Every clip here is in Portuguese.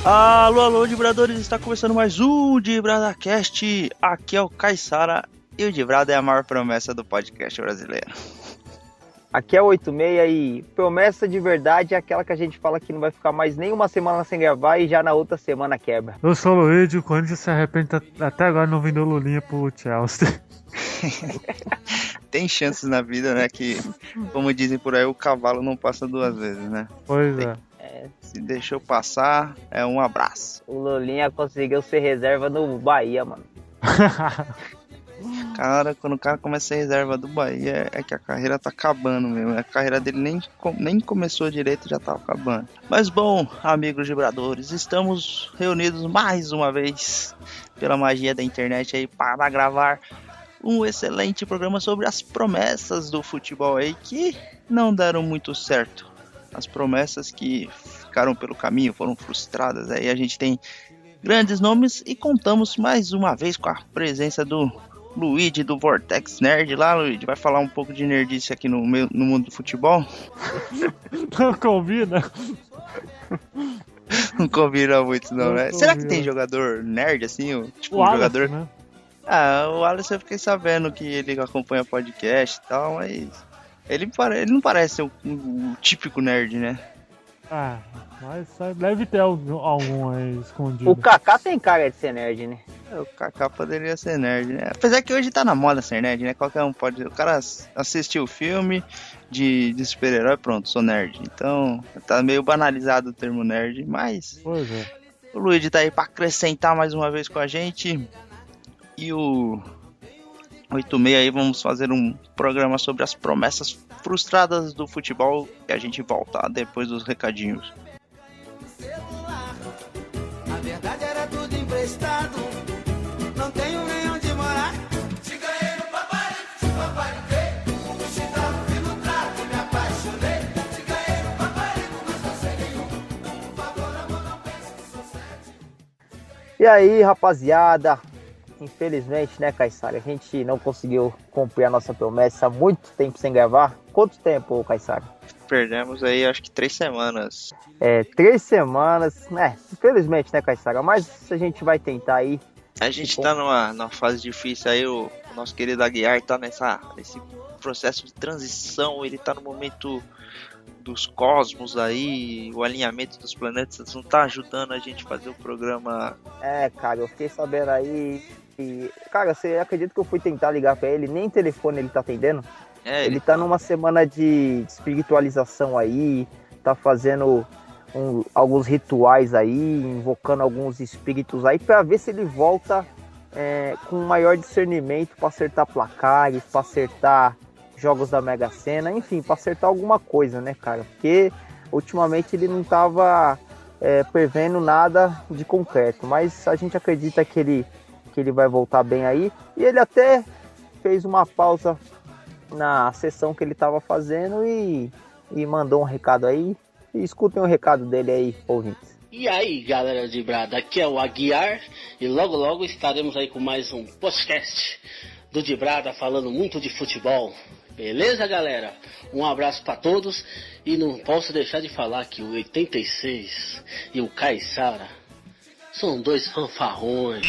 Alô, alô, Dibradores, está começando mais um DibradaCast. Aqui é o Caissara e o Dibrada é a maior promessa do podcast brasileiro. Aqui é o 86 e promessa de verdade é aquela que a gente fala que não vai ficar mais nem uma semana sem gravar e já na outra semana quebra. Eu sou o Luigi, o Corinthians se arrepende até agora não vendeu Lulinha pro Chelsea. Tem chances na vida, né, que, como dizem por aí, o cavalo não passa duas vezes, né? Pois é. Se deixou passar, é um abraço. O Lulinha conseguiu ser reserva no Bahia, mano. Cara, quando o cara começa a ser reserva do Bahia, é que a carreira tá acabando mesmo. A carreira dele nem começou direito, já tá acabando. Mas bom, amigos vibradores, estamos reunidos mais uma vez pela magia da internet aí para gravar um excelente programa sobre as promessas do futebol aí que não deram muito certo. As promessas que ficaram pelo caminho, foram frustradas. Aí a gente tem grandes nomes e contamos mais uma vez com a presença do Luigi do Vortex Nerd. Lá, Luigi, vai falar um pouco de nerdice aqui no mundo do futebol? Não combina? Não combina muito não, né? Combina. Será que tem jogador nerd assim? Tipo, O um Alisson, jogador... né? Ah, o Alisson eu fiquei sabendo que ele acompanha podcast e tal, mas... Ele não parece ser um típico nerd, né? Ah, mas deve ter algum aí escondido. O Kaká tem cara de ser nerd, né? O Kaká poderia ser nerd, né? Apesar que hoje tá na moda ser nerd, né? Qualquer um pode... O cara assistiu o filme de super-herói, pronto, sou nerd. Então, tá meio banalizado o termo nerd, mas... Pois é. O Luigi tá aí pra acrescentar mais uma vez com a gente. E o 86 aí, vamos fazer um programa sobre as promessas frustradas do futebol. E a gente volta depois dos recadinhos. A verdade era tudo emprestado. Não tenho nem onde morar. Te ganhei no paparico, te dava filtrado, me apaixonei. Te ganhei no paparico, mas não sei nenhum. Por favor, amor, não pense que sou sete. E aí, rapaziada? Infelizmente, né, Caissara? A gente não conseguiu cumprir a nossa promessa há muito tempo sem gravar. Quanto tempo, Caissara? Perdemos aí, acho que 3 semanas. 3 semanas, né? Infelizmente, né, Caissara? Mas a gente vai tentar aí. A gente tá numa fase difícil aí, o nosso querido Aguiar tá nesse processo de transição, ele tá no momento dos cosmos aí, o alinhamento dos planetas não tá ajudando a gente a fazer o programa. Cara, eu fiquei sabendo aí e... Cara, você acredita que eu fui tentar ligar pra ele, nem telefone ele tá atendendo? Ele tá numa semana de espiritualização aí, tá fazendo alguns rituais aí, invocando alguns espíritos aí, pra ver se ele volta com maior discernimento pra acertar placares, pra acertar jogos da Mega Sena, enfim, pra acertar alguma coisa, né, cara? Porque ultimamente ele não tava prevendo nada de concreto, mas a gente acredita que ele vai voltar bem aí, e ele até fez uma pausa na sessão que ele tava fazendo e mandou um recado aí, e escutem o recado dele aí, ouvintes. E aí, galera de Brada, aqui é o Aguiar e logo estaremos aí com mais um podcast do Dibrada falando muito de futebol. Beleza, galera? Um abraço pra todos e não posso deixar de falar que o 86 e o Caissara são dois fanfarrões.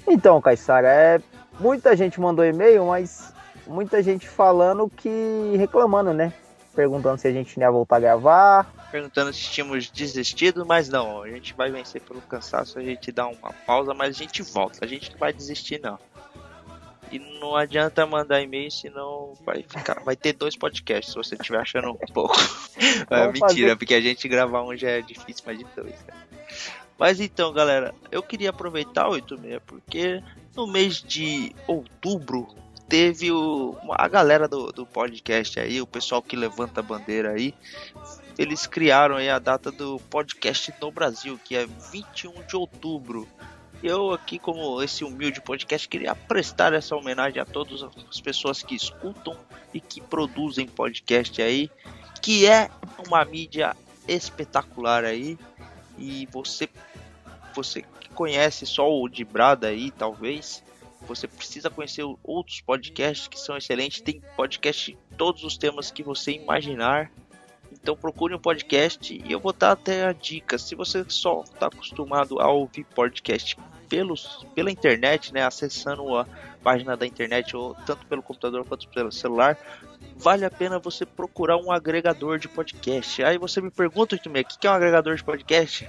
Então, Caissara, muita gente mandou e-mail, mas muita gente falando reclamando, né? Perguntando se a gente ia voltar a gravar. Perguntando se tínhamos desistido, mas não, a gente vai vencer pelo cansaço, a gente dá uma pausa, mas a gente volta, a gente não vai desistir não. E não adianta mandar e-mail, senão vai ter 2 podcasts, se você estiver achando um pouco. Mentira, porque a gente gravar um já é difícil, mas de 2, né? Mas então, galera, eu queria aproveitar o 86, porque no mês de outubro teve a galera do podcast aí, o pessoal que levanta a bandeira aí, eles criaram aí a data do podcast no Brasil, que é 21 de outubro. Eu aqui, como esse humilde podcast, queria prestar essa homenagem a todas as pessoas que escutam e que produzem podcast aí, que é uma mídia espetacular aí. E você que conhece só o Dibrada aí, talvez, você precisa conhecer outros podcasts que são excelentes. Tem podcast de todos os temas que você imaginar. Então procure um podcast e eu vou dar até a dica. Se você só está acostumado a ouvir podcast pela internet, né, acessando a página da internet ou tanto pelo computador quanto pelo celular, vale a pena você procurar um agregador de podcast. Aí você me pergunta também, o que é um agregador de podcast?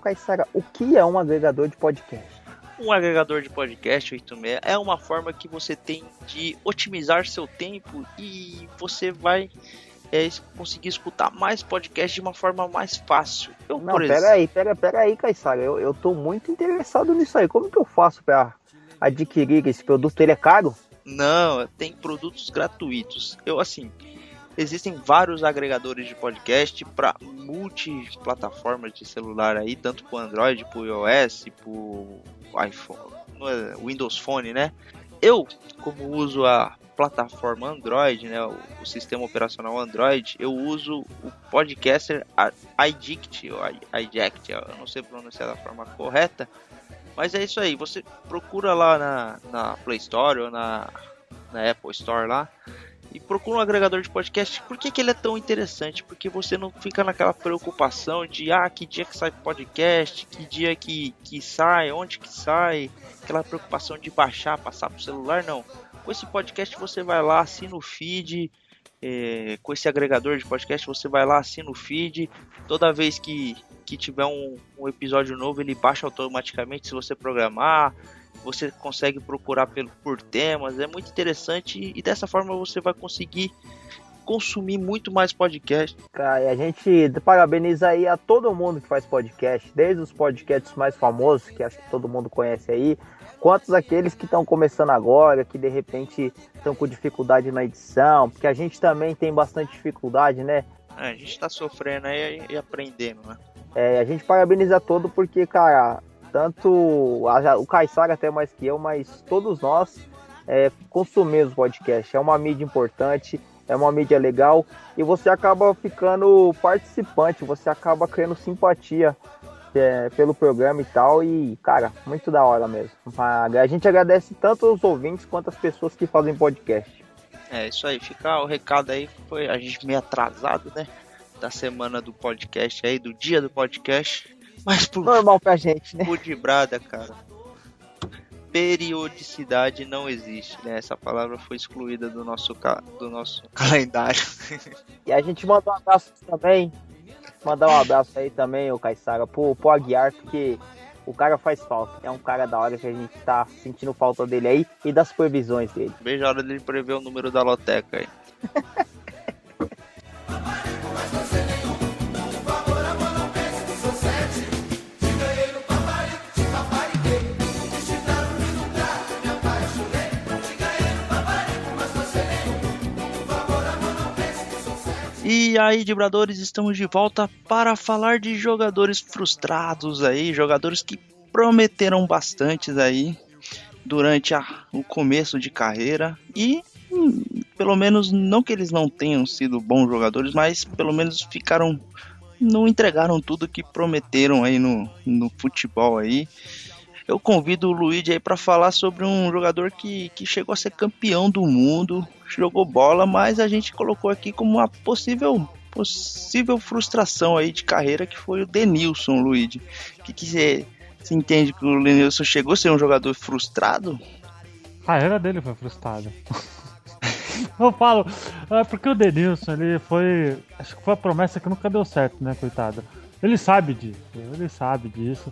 Caissara, o que é um agregador de podcast? Um agregador de podcast, 86, é uma forma que você tem de otimizar seu tempo e você vai conseguir escutar mais podcasts de uma forma mais fácil. Pera aí, Caissara, eu tô muito interessado nisso aí. Como que eu faço para adquirir esse produto? Ele é caro? Não, tem produtos gratuitos. Existem vários agregadores de podcast para multiplataformas de celular aí, tanto para Android, para iOS, para iPhone, Windows Phone, né? Eu, como uso a plataforma Android, né, o sistema operacional Android, eu uso o Podcaster iDict, eu não sei pronunciar da forma correta, mas é isso aí. Você procura lá na Play Store ou na Apple Store lá e procura um agregador de podcast. Por que ele é tão interessante? Porque você não fica naquela preocupação de que dia que sai podcast, que dia que sai, onde que sai, aquela preocupação de baixar, passar pro celular, não. Com esse podcast você vai lá, assina o feed, com esse agregador de podcast você vai lá, assina o feed, toda vez que tiver um episódio novo ele baixa automaticamente se você programar. Você consegue procurar por temas, é muito interessante e dessa forma você vai conseguir consumir muito mais podcast. Cara, e a gente parabeniza aí a todo mundo que faz podcast, desde os podcasts mais famosos, que acho que todo mundo conhece aí, quanto aqueles que estão começando agora, que de repente estão com dificuldade na edição, porque a gente também tem bastante dificuldade, né? A gente tá sofrendo aí e aprendendo, né? A gente parabeniza todo porque, cara, tanto o Caissara até mais que eu, mas todos nós consumimos podcast. É uma mídia importante, é uma mídia legal e você acaba ficando participante, você acaba criando simpatia pelo programa e tal. E, cara, muito da hora mesmo. A gente agradece tanto os ouvintes quanto as pessoas que fazem podcast. É isso aí, fica o recado aí. Foi a gente meio atrasado, né? Da semana do podcast aí, do dia do podcast. Mas normal pra gente, né? Por de brada, cara. Periodicidade não existe, né? Essa palavra foi excluída do nosso calendário. E a gente manda um abraço também. Mandar um abraço aí também, o Caissara, pro Aguiar, porque o cara faz falta. É um cara da hora que a gente tá sentindo falta dele aí e das previsões dele. Veja a hora dele prever o número da loteca aí. E aí, Dibradores, estamos de volta para falar de jogadores frustrados aí, jogadores que prometeram bastante aí durante o começo de carreira e pelo menos, não que eles não tenham sido bons jogadores, mas pelo menos não entregaram tudo que prometeram aí no futebol aí. Eu convido o Luigi aí para falar sobre um jogador que chegou a ser campeão do mundo, jogou bola, mas a gente colocou aqui como uma possível frustração aí de carreira, que foi o Denilson, Luigi. O que você entende que o Denilson chegou a ser um jogador frustrado? A carreira dele foi frustrada. Eu falo, porque o Denilson, acho que foi a promessa que nunca deu certo, né, coitado. Ele sabe disso.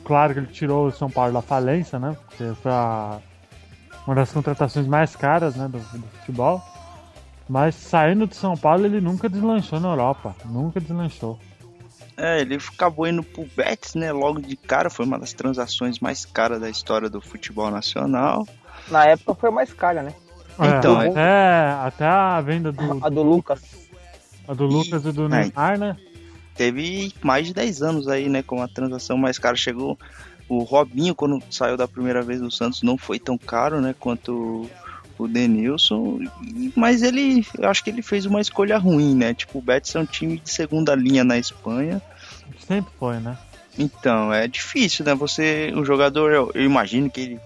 Claro que ele tirou o São Paulo da falência, né? Porque foi uma das contratações mais caras, né, do futebol. Mas saindo de São Paulo, ele nunca deslanchou na Europa. Nunca deslanchou. Ele acabou indo pro Betis, né? Logo de cara, foi uma das transações mais caras da história do futebol nacional. Na época foi mais cara, né? Então, até a venda do Lucas. A do Lucas e do Neymar, né? Teve mais de 10 anos aí, né, com a transação mais cara. Chegou o Robinho, quando saiu da primeira vez do Santos, não foi tão caro, né, quanto o Denilson, mas eu acho que ele fez uma escolha ruim, né, tipo, o Betis é um time de segunda linha na Espanha. Sempre foi, né? Então, é difícil, né, o jogador, eu imagino que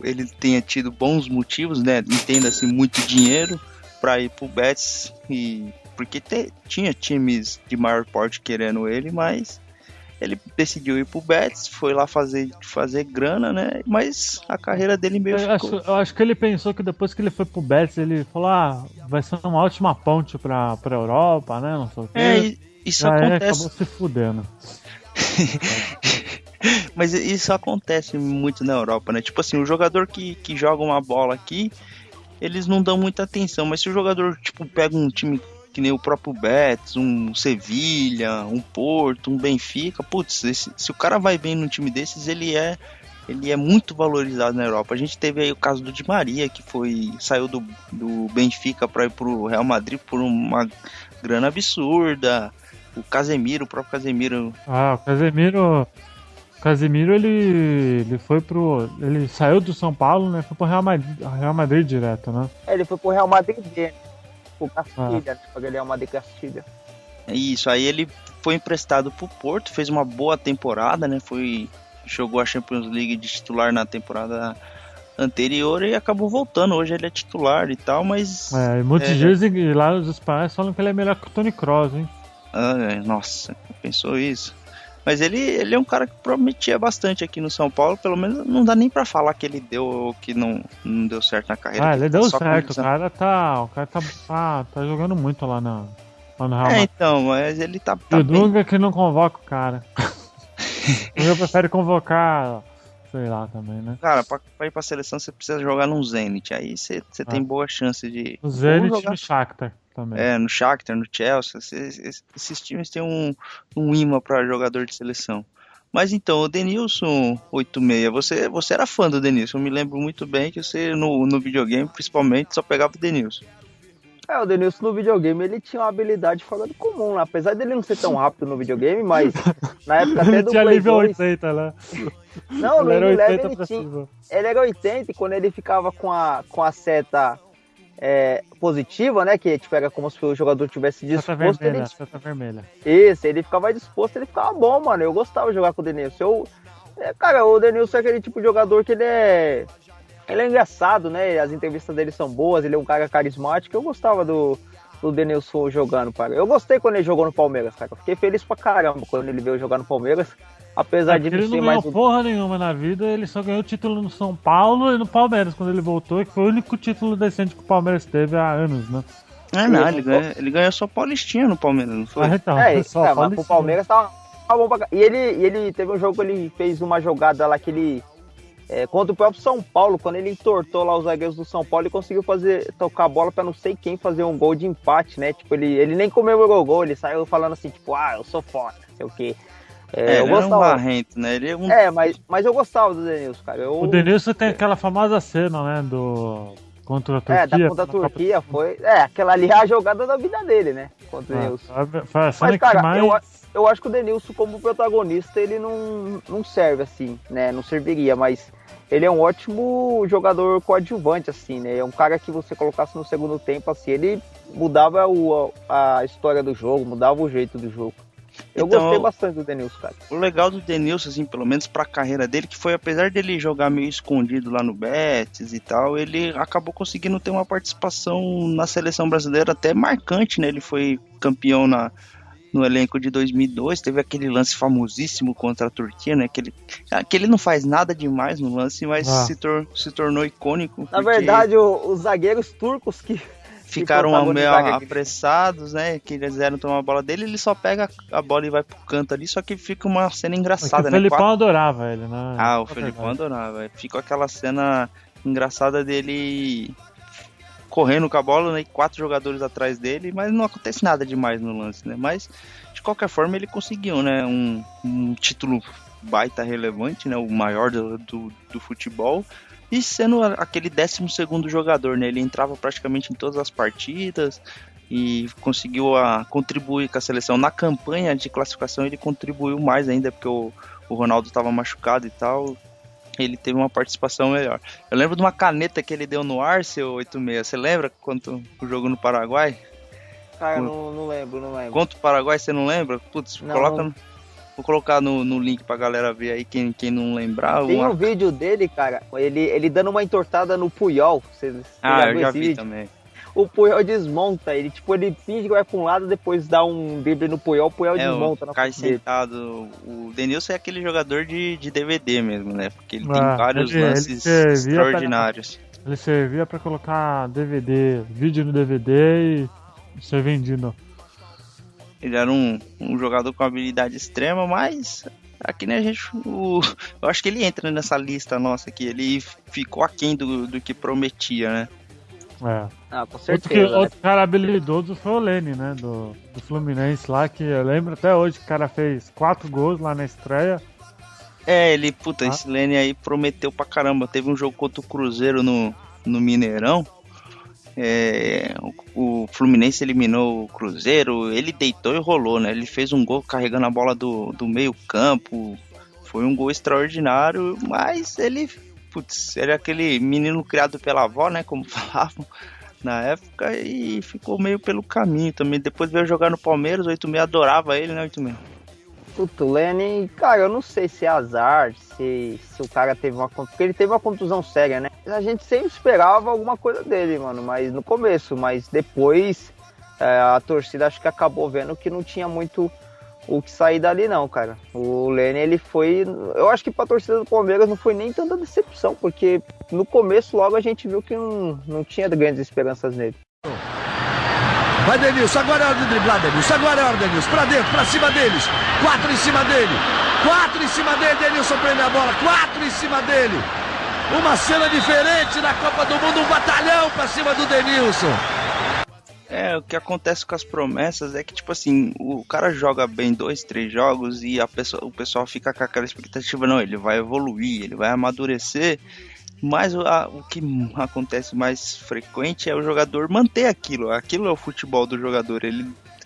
ele tenha tido bons motivos, né, entenda-se muito dinheiro, pra ir pro Betis, porque tinha times de maior porte querendo ele, mas ele decidiu ir pro Betis, foi lá fazer grana, né? Mas a carreira dele meio ficou... Eu acho que ele pensou que depois que ele foi pro Betis, ele falou, vai ser uma ótima ponte pra Europa, né? Não sei o quê. Isso aí acontece. Acabou se fudendo. Mas isso acontece muito na Europa, né? Tipo assim, o jogador que joga uma bola aqui, eles não dão muita atenção, mas se o jogador, tipo, pega um time que nem o próprio Betis, um Sevilha, um Porto, um Benfica, putz, se o cara vai bem num time desses, ele é muito valorizado na Europa. A gente teve aí o caso do Di Maria, que saiu do Benfica para ir pro Real Madrid por uma grana absurda. O próprio Casemiro. O Casemiro, ele foi ele saiu do São Paulo, né? Foi pro Real Madrid direto, né? Ele foi pro Real Madrid, o Castilha, né? Pra Real Madrid Castilha. Isso, aí ele foi emprestado pro Porto, fez uma boa temporada, né? Jogou a Champions League de titular na temporada anterior e acabou voltando. Hoje ele é titular e tal, mas... muitos dizem, lá os espanhóis falam que ele é melhor que o Toni Kroos, hein? Nossa, pensou isso. Mas ele é um cara que prometia bastante aqui no São Paulo, pelo menos não dá nem pra falar que ele deu ou que não deu certo na carreira. Ele deu certo, o cara tá jogando muito lá no Real Madrid. Então, mas ele tá o Dunga que não convoca o cara. Eu prefiro convocar, sei lá também, né? Cara, pra ir pra seleção você precisa jogar num Zenit, aí você tem boa chance de... No Zenit e no Shakhtar também. No Shakhtar, no Chelsea, esses times têm um imã pra jogador de seleção. Mas então, o Denilson 86, você era fã do Denilson, eu me lembro muito bem que você no videogame, principalmente, só pegava o Denilson. O Denilson no videogame, ele tinha uma habilidade fora do comum, né? Apesar dele não ser tão rápido no videogame, mas na época até do Play 2... Ele tinha nível 2, 80, né? Não, no ele era 80 ele era 80 e quando ele ficava com a seta positiva, né? Que tipo, era como se o jogador tivesse disposto. Seta vermelha. Isso, ele ficava disposto, ele ficava bom, mano. Eu gostava de jogar com o Denilson. Cara, o Denilson é aquele tipo de jogador que ele é engraçado, né? As entrevistas dele são boas, ele é um cara carismático. Eu gostava do Denilson jogando, cara. Eu gostei quando ele jogou no Palmeiras, cara. Eu fiquei feliz pra caramba quando ele veio jogar no Palmeiras. Apesar de ele não ganhou porra nenhuma na vida, ele só ganhou título no São Paulo e no Palmeiras quando ele voltou, que foi o único título decente que o Palmeiras teve há anos, né? Ele ganhou só Paulistinha no Palmeiras, não foi? Mas pro Palmeiras tava bom pra... E ele teve um jogo que ele fez uma jogada lá que ele... contra o próprio São Paulo, quando ele entortou lá os zagueiros do São Paulo, ele conseguiu tocar a bola pra não sei quem fazer um gol de empate, né? Tipo, ele nem comemorou o gol, ele saiu falando assim, tipo, eu sou foda, não sei o quê. Eu gostava. É um barrento, né? Ele mas eu gostava do Denilson, cara. O Denilson tem aquela famosa cena, né, contra a Turquia. Contra a Turquia, foi... aquela ali é a jogada da vida dele, né? Contra o Denilson. Foi a cena que mais... Eu acho que o Denilson, como protagonista, ele não serve, assim, né? Não serviria, mas ele é um ótimo jogador coadjuvante, assim, né? É um cara que você colocasse no segundo tempo, assim, ele mudava a história do jogo, mudava o jeito do jogo. Eu gostei bastante do Denilson, cara. O legal do Denilson, assim, pelo menos pra carreira dele, que foi, apesar dele jogar meio escondido lá no Betis e tal, ele acabou conseguindo ter uma participação na seleção brasileira até marcante, né? Ele foi campeão no elenco de 2002, teve aquele lance famosíssimo contra a Turquia, né? Que ele não faz nada demais no lance, mas se tornou icônico. Na verdade, os zagueiros turcos que ficaram meio apressados, né? Que eles quiseram tomar a bola dele, ele só pega a bola e vai pro canto ali, só que fica uma cena engraçada, né? O Felipão adorava ele, né? O Felipão adorava. Fica aquela cena engraçada dele correndo com a bola, né? E 4 jogadores atrás dele, mas não acontece nada demais no lance, né? Mas, de qualquer forma, ele conseguiu, né? Um título baita relevante, né? O maior do futebol. E sendo aquele 12º jogador, né? Ele entrava praticamente em todas as partidas e conseguiu contribuir com a seleção. Na campanha de classificação ele contribuiu mais ainda, porque o Ronaldo estava machucado e tal. Ele teve uma participação melhor. Eu lembro de uma caneta que ele deu no ar, seu 86. Você lembra quanto o jogo no Paraguai? Cara, não lembro. Contra o Paraguai, você não lembra? Putz, coloca... Vou colocar no link pra galera ver aí, quem não lembrar. Tem um vídeo dele, cara, ele dando uma entortada no Puyol. Eu já vi também. o Puyol desmonta ele. Tipo, ele finge que vai pra um lado, depois dá um drible no Puyol, o Puyol desmonta na cai frente dele. sentado. O Denilson é aquele jogador de DVD mesmo, né? Porque ele tem vários lances extraordinários. Ele servia pra colocar DVD, vídeo no DVD e ser vendido. Ele era um jogador com habilidade extrema, mas aqui, né, eu acho que ele entra nessa lista nossa aqui. Ele ficou aquém do que prometia, né? Com certeza. Outro cara habilidoso foi o Lene, né? Do Fluminense lá, que eu lembro até hoje que o cara fez 4 gols lá na estreia. Esse Lene aí prometeu pra caramba. Teve um jogo contra o Cruzeiro no Mineirão. O Fluminense eliminou o Cruzeiro, ele deitou e rolou, né? Ele fez um gol carregando a bola do meio campo. Foi um gol extraordinário, mas ele era aquele menino criado pela avó, né? Como falavam na época, e ficou meio pelo caminho também. Depois veio jogar no Palmeiras, o 86 adorava ele, né, 86? O Lene, cara, eu não sei se é azar, se o cara teve porque ele teve uma contusão séria, né? A gente sempre esperava alguma coisa dele, mano, mas no começo, mas depois a torcida acho que acabou vendo que não tinha muito o que sair dali não, cara. O Lene, ele foi, eu acho que pra torcida do Palmeiras não foi nem tanta decepção, porque no começo logo a gente viu que não tinha grandes esperanças nele. Vai Denilson, agora é hora de driblar, Denilson, agora é hora, Denilson, pra dentro, pra cima deles, 4 em cima dele, Denilson prende a bola, 4 em cima dele, uma cena diferente na Copa do Mundo, um batalhão pra cima do Denilson. O que acontece com as promessas é que, tipo assim, o cara joga bem 2, 3 jogos e o pessoal fica com aquela expectativa, não, ele vai evoluir, ele vai amadurecer. Mas o que acontece mais frequente é o jogador manter aquilo. Aquilo é o futebol do jogador.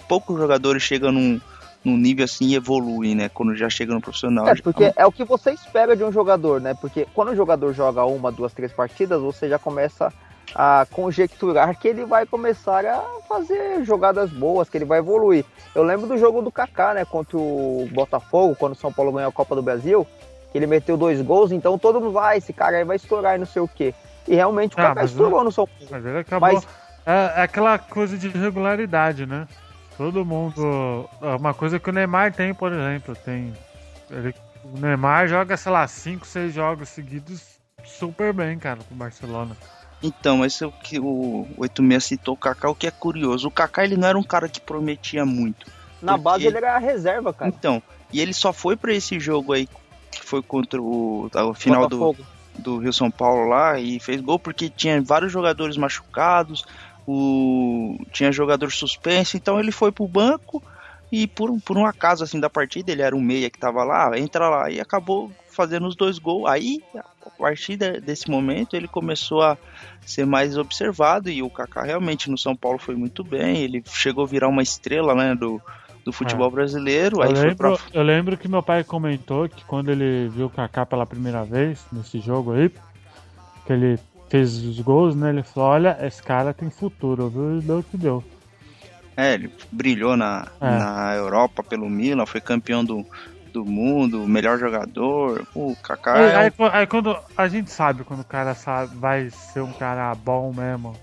Poucos jogadores chegam num nível assim e evoluem, né? Quando já chega no profissional. Porque é o que você espera de um jogador, né? Porque quando o jogador joga 1, 2, 3 partidas, você já começa a conjecturar que ele vai começar a fazer jogadas boas, que ele vai evoluir. Eu lembro do jogo do Kaká, né? Contra o Botafogo, quando o São Paulo ganhou a Copa do Brasil. Que ele meteu 2 gols, então todo mundo vai, esse cara aí vai estourar e não sei o quê. E realmente o Kaká estourou no São Paulo. Mas ele acabou. É aquela coisa de regularidade, né? Todo mundo. Uma coisa que o Neymar tem, por exemplo. O Neymar joga, sei lá, 5, 6 jogos seguidos super bem, cara, pro Barcelona. Então, mas o que o 86 citou o Kaká, o que é curioso. O Kaká, ele não era um cara que prometia muito. Na base ele era a reserva, cara. Então, e ele só foi pra esse jogo aí, que foi contra o final do Rio São Paulo lá, e fez gol porque tinha vários jogadores machucados, tinha jogador suspenso, então ele foi pro banco e por um acaso assim da partida, ele era um meia que tava lá, entra lá e acabou fazendo os 2 gols. Aí, a partir desse momento, ele começou a ser mais observado e o Kaká realmente no São Paulo foi muito bem, ele chegou a virar uma estrela, né, do futebol brasileiro. Eu lembro que meu pai comentou que quando ele viu o Kaká pela primeira vez nesse jogo aí, que ele fez os gols, né? Ele falou, olha, esse cara tem futuro, viu? E deu o que deu. Ele brilhou na Europa pelo Milan, foi campeão do mundo, melhor jogador. O Kaká aí quando a gente sabe quando o cara vai ser um cara bom mesmo.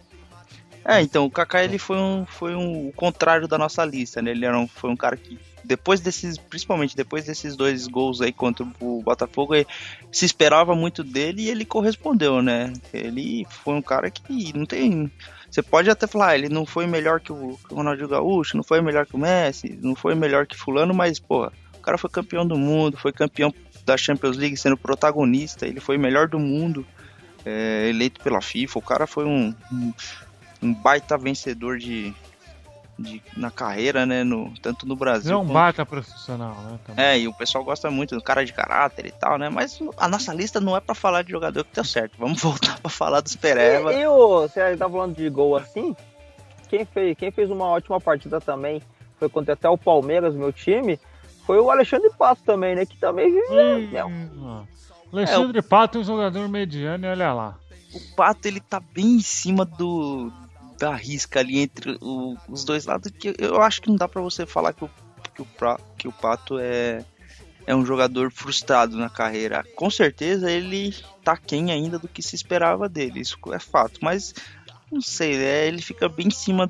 Então, o Kaká, ele foi o contrário da nossa lista, né? Ele foi um cara que, principalmente depois desses 2 gols aí contra o Botafogo, se esperava muito dele e ele correspondeu, né? Ele foi um cara que não tem... Você pode até falar, ele não foi melhor que o Ronaldinho Gaúcho, não foi melhor que o Messi, não foi melhor que fulano, mas, porra, o cara foi campeão do mundo, foi campeão da Champions League sendo protagonista, ele foi o melhor do mundo, eleito pela FIFA, o cara foi um baita vencedor na carreira, né? Tanto no Brasil. É um baita profissional, né? Também. E o pessoal gosta muito do cara de caráter e tal, né? Mas a nossa lista não é pra falar de jogador que deu certo. Vamos voltar pra falar dos Pereva. Você tá falando de gol assim? Quem fez uma ótima partida também foi contra até o Palmeiras, meu time, foi o Alexandre Pato também, né? Que também Alexandre Pato é um jogador mediano e olha lá. O Pato, ele tá bem em cima da risca ali entre os dois lados, que eu acho que não dá pra você falar que o Pato é um jogador frustrado na carreira. Com certeza ele tá aquém ainda do que se esperava dele, isso é fato, mas Não sei, ele fica bem em cima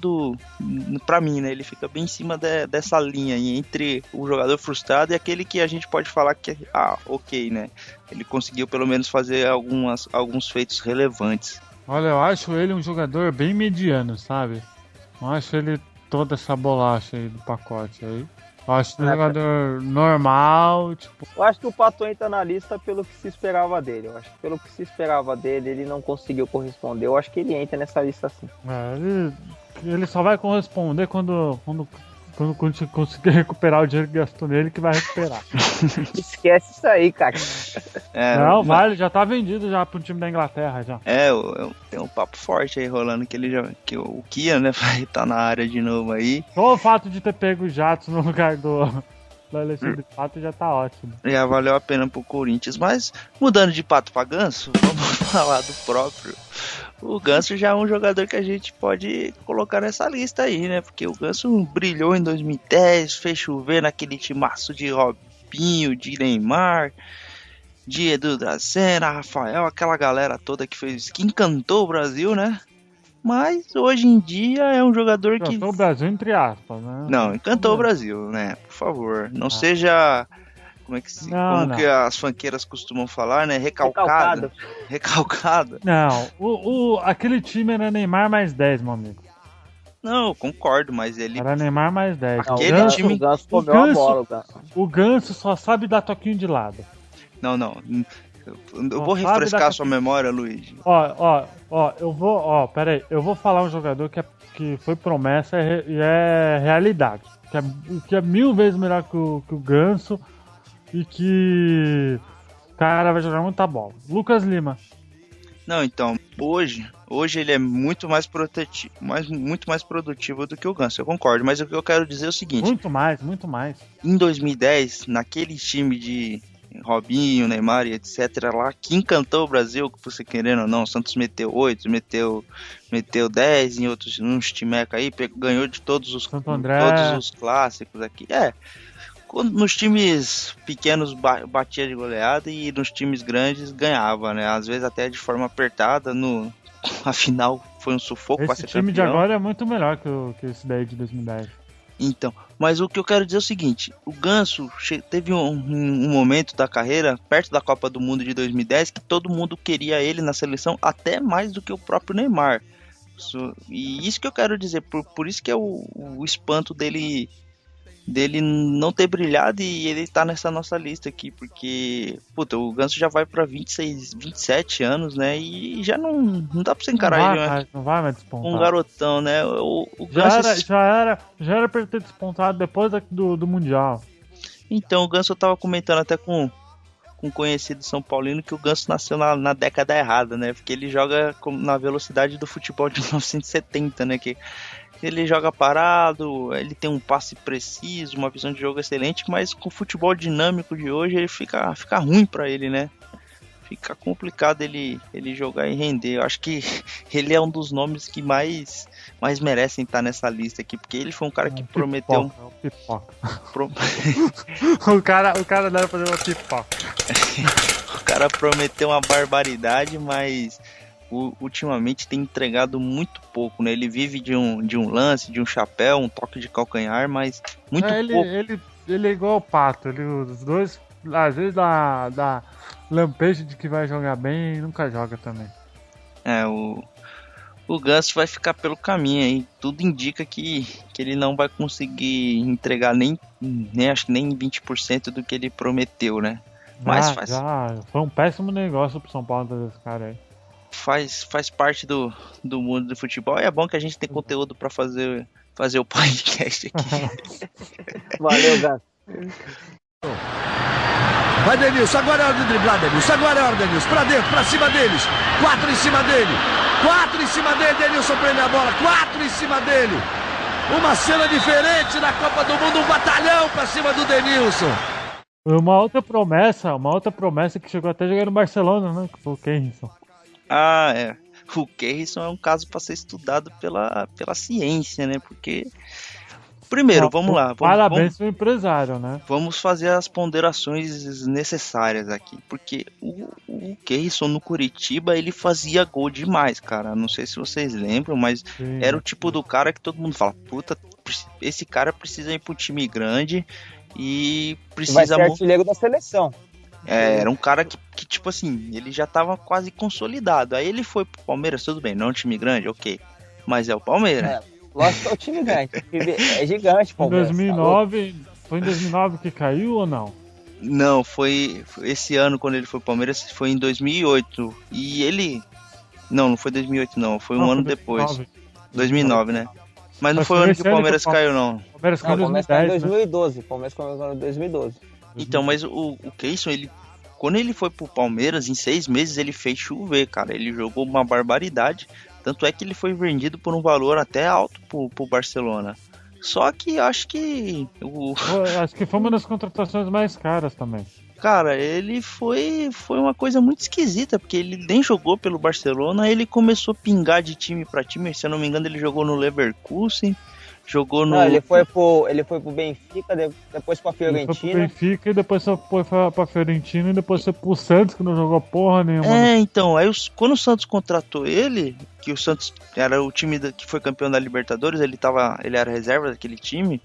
pra mim, né? Ele fica bem em cima dessa linha aí, entre o jogador frustrado e aquele que a gente pode falar que, ok, né? Ele conseguiu pelo menos fazer alguns feitos relevantes. Olha, eu acho ele um jogador bem mediano, sabe? Não acho ele toda essa bolacha aí do pacote aí. Eu acho um jogador normal, tipo... Eu acho que o Pato entra na lista pelo que se esperava dele. Eu acho que pelo que se esperava dele, ele não conseguiu corresponder. Eu acho que ele entra nessa lista sim. Ele só vai corresponder quando conseguir recuperar o dinheiro que gastou nele, que vai recuperar. Esquece isso aí, cara. Não, vale, já tá vendido já pro time da Inglaterra já. Tem um papo forte aí rolando que o Kia, né, vai estar na área de novo aí. Só o fato de ter pego o Jatos no lugar do Alexandre Pato já tá ótimo. Já valeu a pena pro Corinthians, mas mudando de Pato pra Ganso, vamos falar do próprio. O Ganso já é um jogador que a gente pode colocar nessa lista aí, né? Porque o Ganso brilhou em 2010, fez chover naquele timaço de Robinho, de Neymar, de Edu Dracena, Rafael, aquela galera toda que encantou o Brasil, né? Mas hoje em dia é um jogador que... Encantou o Brasil entre aspas, né? Não, encantou o Brasil, né? Por favor, não seja... Como que as funkeiras costumam falar, né? Recalcado. Não, aquele time era Neymar mais 10, meu amigo. Não, eu concordo, mas ele... Era Neymar mais 10. Aquele time... O Ganso comeu a bola, o Ganso só sabe dar toquinho de lado. Não. Eu vou refrescar a sua memória, Luiz. Pera aí. Eu vou falar um jogador que foi promessa e é realidade. Que é 1000 vezes melhor que o Ganso. E que o cara vai jogar muita bola. Lucas Lima. Não, então, hoje ele é muito mais produtivo do que o Ganso, eu concordo, mas o que eu quero dizer é o seguinte... Muito mais. Em 2010, naquele time de Robinho, Neymar e etc. lá, que encantou o Brasil, que você querendo ou não, o Santos meteu 8, meteu 10 em outros, uns timeca aí, ganhou de todos os clássicos aqui. Nos times pequenos batia de goleada e nos times grandes ganhava, né? Às vezes até de forma apertada. Afinal, foi um sufoco para ser campeão. Esse time de agora é muito melhor que esse daí de 2010. Então, mas o que eu quero dizer é o seguinte: o Ganso teve um momento da carreira, perto da Copa do Mundo de 2010, que todo mundo queria ele na seleção, até mais do que o próprio Neymar. E isso que eu quero dizer, por isso que é o espanto dele não ter brilhado e ele tá nessa nossa lista aqui, porque o Ganso já vai pra 26, 27 anos, né, e já não dá pra você encarar ele, não vai mais despontar. Um garotão, né, o Ganso... já era pra ele ter despontado depois do Mundial. Então, o Ganso eu tava comentando até com um conhecido São Paulino que o Ganso nasceu na década errada, né, porque ele joga na velocidade do futebol de 1970, né, que ele joga parado, ele tem um passe preciso, uma visão de jogo excelente, mas com o futebol dinâmico de hoje ele fica ruim pra ele, né? Fica complicado ele jogar e render. Eu acho que ele é um dos nomes que mais merecem estar nessa lista aqui, porque ele foi um cara que prometeu... Pipoca. O cara deve fazer uma pipoca. O cara prometeu uma barbaridade, mas... ultimamente tem entregado muito pouco, né? Ele vive de um lance, de um chapéu, um toque de calcanhar, mas muito pouco. Ele é igual ao Pato, os dois às vezes dá lampejo de que vai jogar bem e nunca joga também. O Ganso vai ficar pelo caminho aí, tudo indica que ele não vai conseguir entregar nem acho que nem 20% do que ele prometeu, né? Mas foi um péssimo negócio pro São Paulo desse cara aí. Faz parte do mundo do futebol e é bom que a gente tem conteúdo pra fazer o podcast aqui. Valeu, Gato. Vai, Denilson, agora é hora de driblar, Denilson, pra dentro, pra cima deles, 4 em cima dele, Denilson prende a bola, 4 em cima dele, uma cena diferente na Copa do Mundo, um batalhão pra cima do Denilson. Uma outra promessa que chegou até a jogar no Barcelona, né, que foi o Keirson. O Keirson é um caso para ser estudado pela ciência, né? Porque Primeiro, vamos lá. Parabéns pro empresário, né? Vamos fazer as ponderações necessárias aqui. Porque o Keirson no Curitiba, ele fazia gol demais, cara. Não sei se vocês lembram, mas Sim. era o tipo do cara que todo mundo fala, puta, esse cara precisa ir pro time grande e precisa... Vai ser artilheiro da seleção. Era um cara que, tipo assim, ele já tava quase consolidado. Aí ele foi pro Palmeiras, tudo bem, não é um time grande, ok. Mas é o Palmeiras. Lógico que é o time grande. É gigante, Em Palmeiras. 2009, foi em 2009 que caiu ou não? Não, foi esse ano quando ele foi pro Palmeiras, foi em 2008. E ele... Não foi 2008 não, foi um ano depois. 2009, né? Mas não foi o ano que o Palmeiras caiu, não. O Palmeiras caiu em 2012. O Palmeiras caiu em 2012. Então, mas o Keirson, quando ele foi pro Palmeiras, em 6 meses ele fez chover, cara. Ele jogou uma barbaridade. Tanto é que ele foi vendido por um valor até alto pro Barcelona. Só que acho que... Acho que foi uma das contratações mais caras também. Cara, ele foi uma coisa muito esquisita, porque ele nem jogou pelo Barcelona, ele começou a pingar de time pra time. Se eu não me engano, ele jogou no Leverkusen, jogou no... Não, ele foi pro Benfica, depois pra Fiorentina. Ele foi pro Benfica e depois foi pra Fiorentina e depois foi pro Santos, que não jogou porra nenhuma. Então, aí quando o Santos contratou ele, que o Santos era o time que foi campeão da Libertadores, ele era reserva daquele time,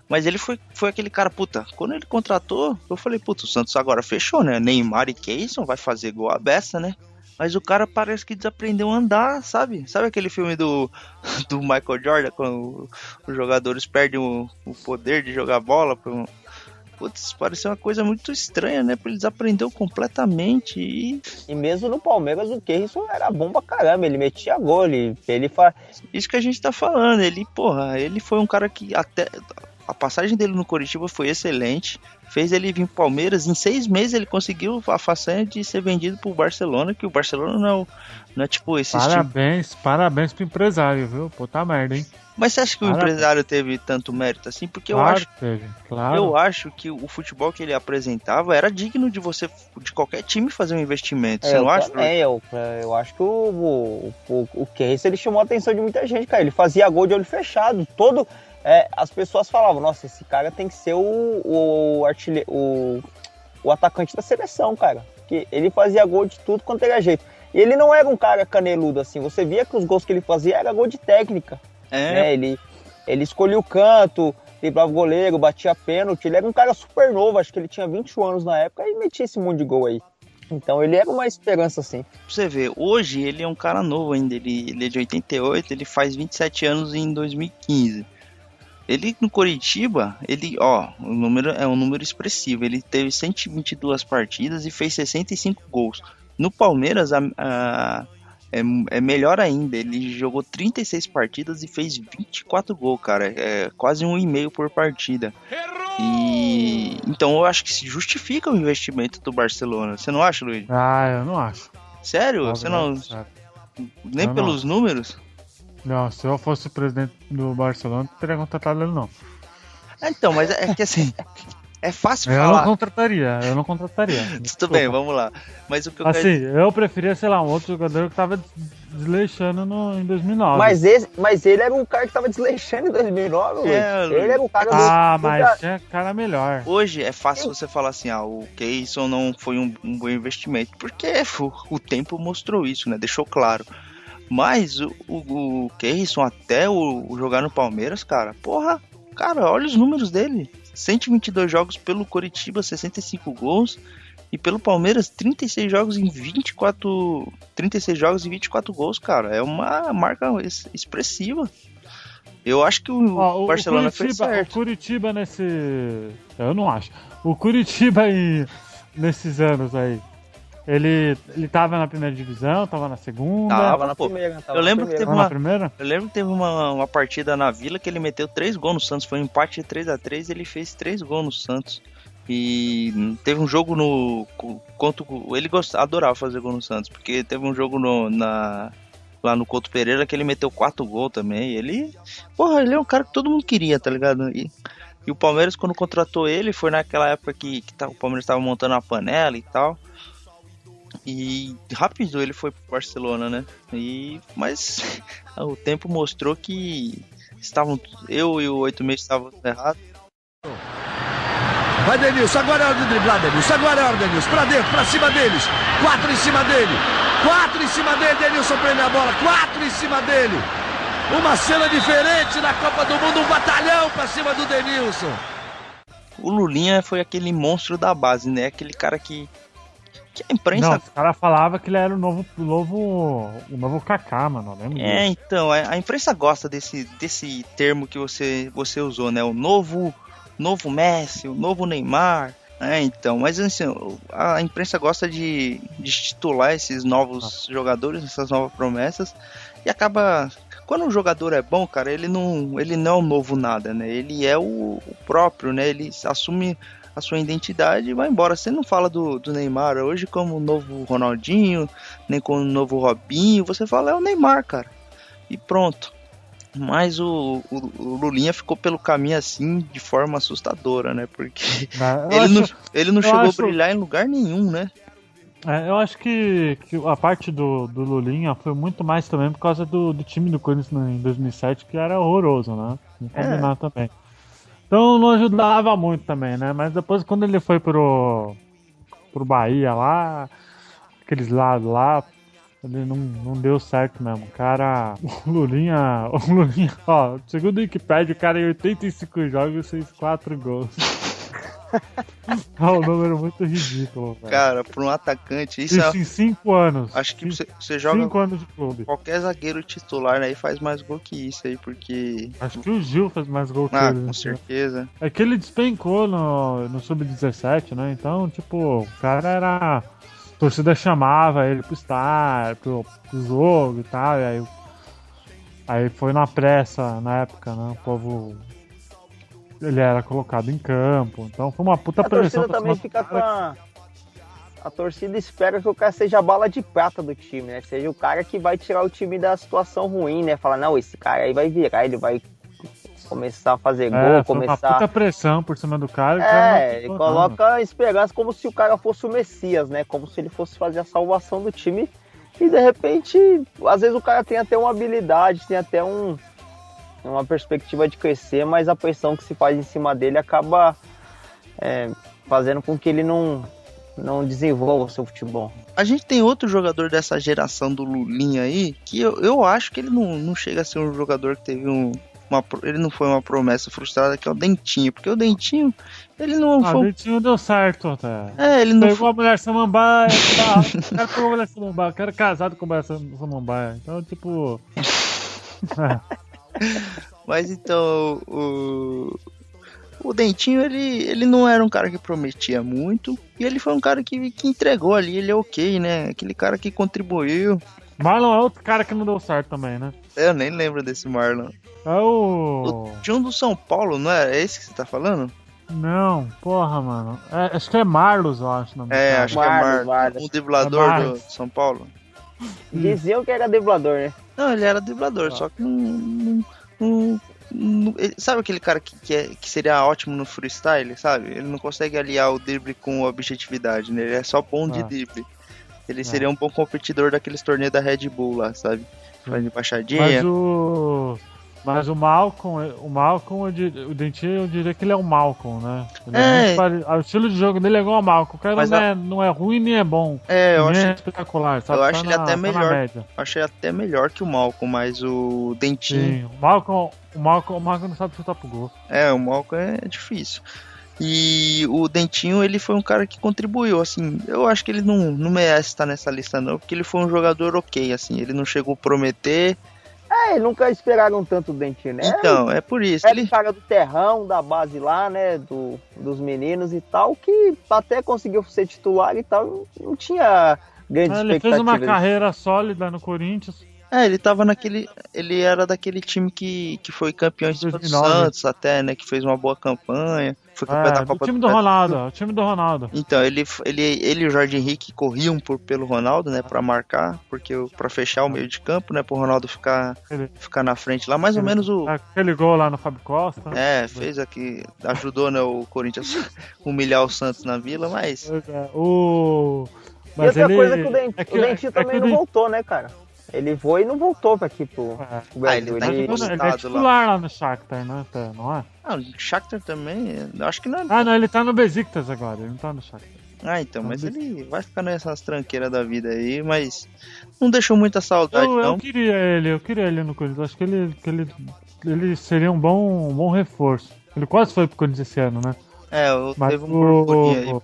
mas ele foi aquele cara, puta, quando ele contratou, eu falei, puta, o Santos agora fechou, né? Neymar e Keirson vai fazer gol à beça, né? Mas o cara parece que desaprendeu a andar, sabe? Sabe aquele filme do Michael Jordan, quando os jogadores perdem o poder de jogar bola? Putz, pareceu uma coisa muito estranha, né? Porque ele desaprendeu completamente E mesmo no Palmeiras, o Keirson era bom pra caramba, ele metia gol, ele faz... Isso que a gente tá falando, ele foi um cara que até... A passagem dele no Coritiba foi excelente, fez ele vir pro Palmeiras, em 6 meses ele conseguiu a façanha de ser vendido pro Barcelona, que o Barcelona não é tipo esse Parabéns pro empresário, viu? Puta merda, hein? Mas você acha que o empresário teve tanto mérito assim? Porque eu acho que o futebol que ele apresentava era digno de qualquer time fazer um investimento. Você não acha? Eu acho que o Keirson, ele chamou a atenção de muita gente, cara. Ele fazia gol de olho fechado. As pessoas falavam, nossa, esse cara tem que ser o atacante da seleção, cara. Porque ele fazia gol de tudo quanto era jeito. E ele não era um cara caneludo, assim. Você via que os gols que ele fazia era gol de técnica. Né? Ele escolhia o canto, driblava o goleiro, batia pênalti. Ele era um cara super novo, acho que ele tinha 21 anos na época e metia esse monte de gol aí. Então ele era uma esperança, assim. Você vê, hoje ele é um cara novo ainda. Ele é de 88, ele faz 27 anos em 2015. Ele no Coritiba, o número é um número expressivo. Ele teve 122 partidas e fez 65 gols. No Palmeiras, é melhor ainda. Ele jogou 36 partidas e fez 24 gols, cara. É quase 1,5 por partida. E então eu acho que se justifica o investimento do Barcelona. Você não acha, Luiz? Eu não acho. Sério? Você não... Nem eu pelos números? Não, se eu fosse o presidente do Barcelona, não teria contratado ele, não. Então, mas é que assim... É fácil falar. Eu não contrataria. Tudo bem, vamos lá. Mas o que eu preferia, sei lá, um outro jogador que tava desleixando em 2009. Mas ele era um cara que tava desleixando em 2009, ele era um cara... mas tinha cara melhor. Hoje é fácil você falar assim, o Keirson não foi um bom investimento, porque o tempo mostrou isso, né? Deixou claro. Mas o Keirson, até o jogar no Palmeiras, cara, olha os números dele. 122 jogos pelo Coritiba, 65 gols. E pelo Palmeiras, 36 jogos e 24 gols, cara. É uma marca expressiva. Eu acho que o Barcelona fez certo. O Curitiba eu não acho. O Curitiba nesses anos aí, ele tava na primeira divisão, tava na segunda. Tava na primeira. Eu lembro que teve uma partida na Vila que ele meteu 3 gols no Santos. Foi um empate de 3-3 e ele fez 3 gols no Santos. E teve um jogo ele adorava fazer gol no Santos, porque teve um jogo lá no Couto Pereira que ele meteu 4 gols também. Ele é um cara que todo mundo queria, tá ligado? E o Palmeiras, quando contratou ele, foi naquela época que o Palmeiras tava montando a panela e tal. E rápido ele foi pro Barcelona, né? Mas o tempo mostrou que eu e o 86 estávamos errados. Vai Denilson, agora é hora de driblar, Denilson. Agora é hora, Denilson. Pra dentro, pra cima deles. 4 em cima dele. 4 em cima dele, Denilson prende a bola. 4 em cima dele. Uma cena diferente na Copa do Mundo. Um batalhão pra cima do Denilson. O Lulinha foi aquele monstro da base, né? Aquele cara que a imprensa... Não, os caras falavam que ele era o novo Kaká, mano. Então, a imprensa gosta desse termo que você usou, né? O novo Messi, o novo Neymar. Então, mas assim, a imprensa gosta de titular esses novos jogadores, essas novas promessas, e acaba... Quando um jogador é bom, cara, ele não é o novo nada, né? Ele é o próprio, né? Ele assume a sua identidade e vai embora. Você não fala do Neymar hoje como o novo Ronaldinho, nem como o novo Robinho. Você fala, é o Neymar, cara. E pronto. Mas o Lulinha ficou pelo caminho assim, de forma assustadora, né? Porque ele não chegou a brilhar em lugar nenhum, né? Eu acho que a parte do Lulinha foi muito mais também por causa do time do Corinthians em 2007, que era horroroso, né? Vamos combinar também. Então não ajudava muito também, né? Mas depois, quando ele foi pro Bahia lá, aqueles lados lá, ele não deu certo mesmo. Cara, o Lulinha, ó, segundo o Wikipedia, o cara em 85 jogos fez 4 gols. É um número muito ridículo, velho. Cara, pra um atacante, isso em 5 anos. Acho que você joga 5 anos de clube. Qualquer zagueiro titular aí faz mais gol que isso aí, porque... Acho que o Gil faz mais gol que ele. Com certeza. É que ele despencou no Sub-17, né? Então, tipo, o cara era... A torcida chamava ele pro jogo e tal, e aí foi na pressa, na época, né? O povo... Ele era colocado em campo, então foi uma puta pressão. A torcida também fica com a torcida espera que o cara seja a bala de prata do time, né? Seja o cara que vai tirar o time da situação ruim, né? Falar, não, esse cara aí vai virar, ele vai começar a fazer gol, começar... Uma puta pressão por cima do cara. Ele coloca esperança como se o cara fosse o Messias, né? Como se ele fosse fazer a salvação do time. E de repente, às vezes o cara tem até uma habilidade, tem até uma perspectiva de crescer, mas a pressão que se faz em cima dele acaba fazendo com que ele não desenvolva o seu futebol. A gente tem outro jogador dessa geração do Lulinha aí, que eu acho que ele não chega a ser um jogador que teve ele não foi uma promessa frustrada, que é o Dentinho, porque o Dentinho, ele não foi... O Dentinho deu certo até. Ele não pegou a mulher samambaia, o cara pegou a mulher samambaia, o cara é casado com a mulher samambaia, então tipo... Mas então, o Dentinho, ele não era um cara que prometia muito, e ele foi um cara que entregou ali, ele é ok, né? Aquele cara que contribuiu. Marlon é outro cara que não deu certo também, né? Eu nem lembro desse Marlon. Tinha um do São Paulo, não é? É esse que você tá falando? Não, porra, mano. Acho que é Marlos, eu acho. Acho que é Marlos. Um driblador do São Paulo. Diziam que era driblador, né? Não, ele era driblador, só que sabe aquele cara que seria ótimo no freestyle, sabe? Ele não consegue aliar o drible com a objetividade, né? Ele é só bom de drible. Ele seria um bom competidor daqueles torneios da Red Bull lá, sabe? Faz embaixadinha. Mas o Malcolm, o Dentinho, eu diria que ele é o Malcolm, né? O estilo de jogo dele é igual ao Malcolm. O cara não é ruim nem é bom. Eu acho espetacular, sabe? Eu acho ele até melhor. Achei até melhor que o Malcolm, mas o Dentinho... Sim, o Malcolm não sabe chutar pro gol. O Malcolm é difícil. E o Dentinho, ele foi um cara que contribuiu, assim, eu acho que ele não merece estar nessa lista não, porque ele foi um jogador ok, assim, ele não chegou a prometer. Nunca esperaram tanto o Dentinho, né? Então, é por isso. Ele cara do terrão, da base lá, né, dos meninos e tal, que até conseguiu ser titular e tal, não tinha grande expectativa. Ele fez uma carreira sólida no Corinthians. Ele era daquele time que foi campeão do Santos até, né? Que fez uma boa campanha. Foi campeão da Copa do Ronaldo. O time do Ronaldo. Então, ele e o Jorge Henrique corriam pelo Ronaldo, né? Pra marcar, pra fechar o meio de campo, né? Pro Ronaldo ficar na frente lá. Mais ou menos aquele gol lá no Fábio Costa. Fez aqui. Ajudou, né? O Corinthians humilhar o Santos na Vila, mas... E outra coisa que o Dentinho também não voltou, né, cara? Ele foi e não voltou pra aqui pro Brasil. ele tá Ele encostado é titular lá no Shakhtar, né? Não é? o Shakhtar também, eu acho que não é. Ah, não, ele tá no Besiktas agora, ele não tá no Shakhtar. Então, mas ele vai ficar nessas tranqueiras da vida aí, mas não deixou muita saudade, não. Eu queria ele no Corinthians. Acho que ele seria um bom reforço. Ele quase foi pro Corinthians esse ano, né? Teve um burburinho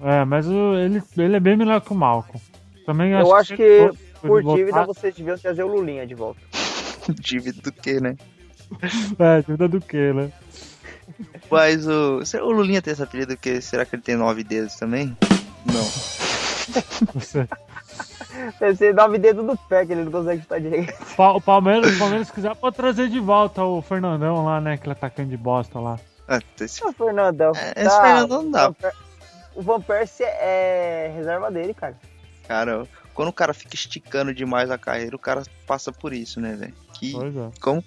aí. Mas ele é bem melhor que o Malcom. Também Eu acho que por dívida voltar... vocês deviam trazer o Lulinha de volta. Dívida do quê, né? Dívida do quê, né? Mas o Lulinha tem esse apelido, que será que ele tem 9 dedos também? Não. Deve ser 9 dedos do pé, que ele não consegue estar direito. O Palmeiras quiser, pode trazer de volta o Fernandão lá, né? Aquele atacante de bosta lá. O Fernandão. Esse Fernandão não dá. O Van Persie é reserva dele, cara. Cara, quando o cara fica esticando demais a carreira, o cara passa por isso, né, velho? Como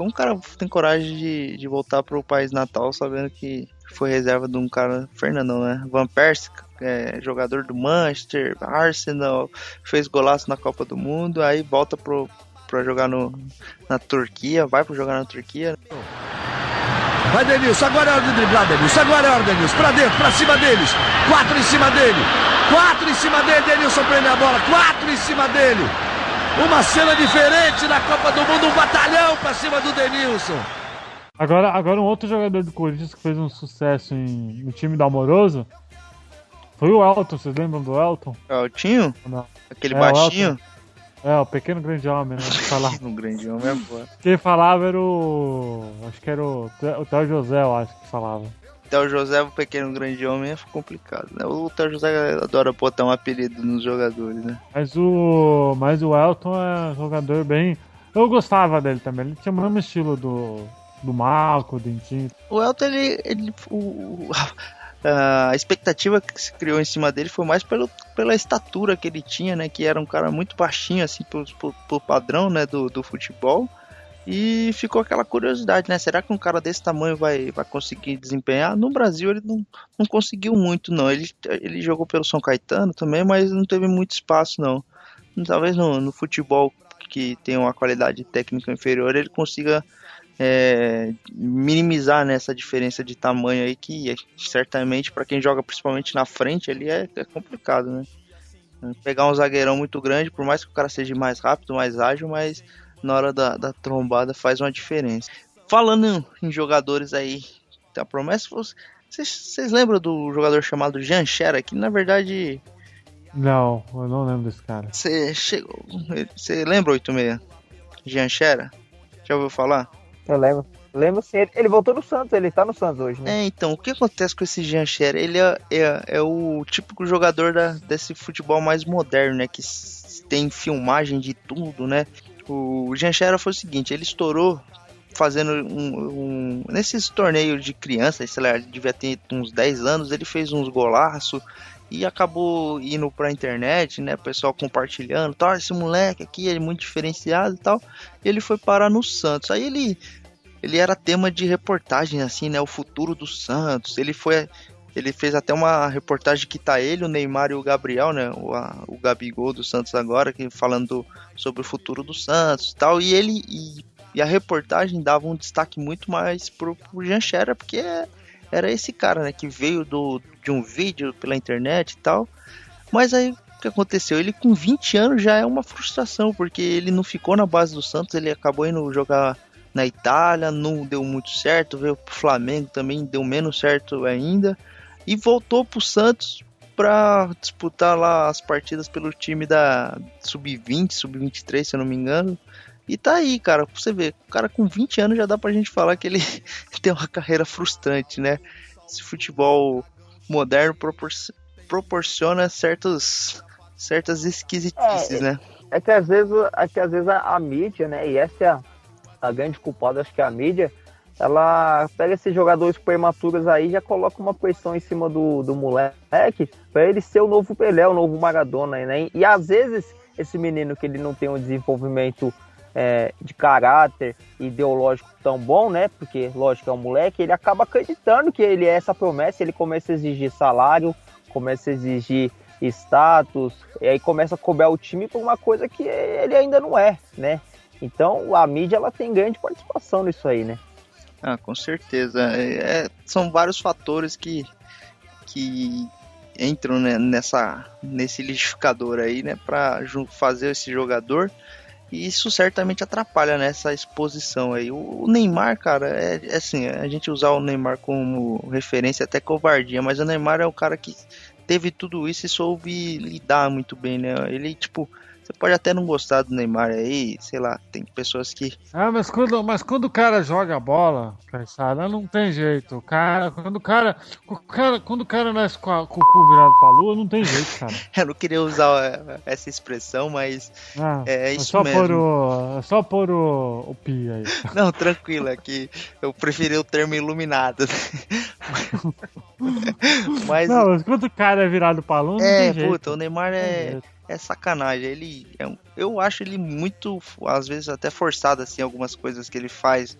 o cara tem coragem de voltar pro país natal sabendo que foi reserva de um cara, Fernandão, né? Van Persie, jogador do Manchester, Arsenal, fez golaço na Copa do Mundo, aí volta pra jogar na Turquia, vai pra jogar na Turquia. Vai Denilson, agora é hora de driblar, Denilson. Agora é hora, Denilson. Pra dentro, pra cima deles. 4 em cima dele. 4 em cima dele, Denilson prende a bola. 4 em cima dele. Uma cena diferente na Copa do Mundo. Um batalhão pra cima do Denilson. Agora um outro jogador do Corinthians que fez um sucesso no time do Amoroso foi o Elton. Vocês lembram do Elton? Eltinho? Não. Aquele baixinho? O pequeno grande homem, né? O grande homem é boa. Quem falava era acho que era o Theo José, eu acho que falava. Theo José, o pequeno grande homem, é complicado, né? O Theo José adora botar um apelido nos jogadores, né? Mas o Elton é um jogador bem... Eu gostava dele também, ele tinha o mesmo estilo do Malco, do Dentinho. O Elton, a expectativa que se criou em cima dele foi mais pela estatura que ele tinha, né? Que era um cara muito baixinho, assim, pro padrão, né? Do futebol. E ficou aquela curiosidade, né? Será que um cara desse tamanho vai conseguir desempenhar? No Brasil ele não conseguiu muito, não. Ele jogou pelo São Caetano também, mas não teve muito espaço, não. Talvez no futebol que tem uma qualidade técnica inferior, ele consiga minimizar, né, essa diferença de tamanho aí, que certamente para quem joga principalmente na frente ali é complicado, né? Pegar um zagueirão muito grande, por mais que o cara seja mais rápido, mais ágil, mas na hora da trombada faz uma diferença. Falando em jogadores aí da promessa, vocês lembram do jogador chamado Jean Xera, que na verdade... Não, eu não lembro desse cara. Você lembra, 86? Jean Xera? Já ouviu falar? Eu lembro. Lembro sim, ele voltou no Santos, ele tá no Santos hoje, né? Então, o que acontece com esse Jean Xera? Ele é o típico jogador desse futebol mais moderno, né? Que tem filmagem de tudo, né? O Jean Xera foi o seguinte, ele estourou fazendo nesses torneios de criança, sei lá, ele devia ter uns 10 anos, ele fez uns golaços e acabou indo pra internet, né, o pessoal compartilhando, tal, esse moleque aqui é muito diferenciado e tal, e ele foi parar no Santos. Aí ele era tema de reportagem, assim, né, o futuro do Santos. Ele fez até uma reportagem que tá ele, o Neymar e o Gabriel, né, o Gabigol do Santos agora, falando sobre o futuro do Santos e tal, e a reportagem dava um destaque muito mais pro Jean Xera, porque era esse cara, né, que veio de um vídeo pela internet e tal. Mas aí o que aconteceu? Ele com 20 anos já é uma frustração, porque ele não ficou na base do Santos, ele acabou indo jogar na Itália, não deu muito certo, veio pro Flamengo também, deu menos certo ainda, e voltou pro Santos para disputar lá as partidas pelo time da Sub-20, Sub-23, se eu não me engano. E tá aí, cara, pra você ver, o cara com 20 anos já dá pra gente falar que ele tem uma carreira frustrante, né? Esse futebol moderno proporciona certas esquisitices, né? É que às vezes a mídia, né, e essa é a grande culpada, acho que é a mídia, ela pega esses jogadores prematuros aí e já coloca uma pressão em cima do moleque pra ele ser o novo Pelé, o novo Maradona, né? E às vezes esse menino que ele não tem um desenvolvimento de caráter ideológico tão bom, né? Porque, lógico, é um moleque, ele acaba acreditando que ele é essa promessa, ele começa a exigir salário, começa a exigir status, e aí começa a cobrar o time por uma coisa que ele ainda não é, né? Então a mídia ela tem grande participação nisso aí, né? Ah, com certeza. São vários fatores que entram, né, nesse liquidificador aí, né, para fazer esse jogador. E isso certamente atrapalha nessa exposição aí. O Neymar, cara, é assim, a gente usar o Neymar como referência é até covardia, mas o Neymar é o cara que teve tudo isso e soube lidar muito bem, né? Ele, tipo, você pode até não gostar do Neymar aí, sei lá, tem pessoas que... Mas quando o cara joga bola, Caissara, não tem jeito. Quando o cara nasce com o cu virado pra lua, não tem jeito, cara. Eu não queria usar essa expressão, mas é isso mesmo. É só pôr o pi aí. Não, tranquilo, é que eu preferi o termo iluminado. Mas quando o cara é virado pra lua, não tem jeito. Puta, o Neymar é sacanagem. Eu acho ele muito, às vezes até forçado assim, algumas coisas que ele faz,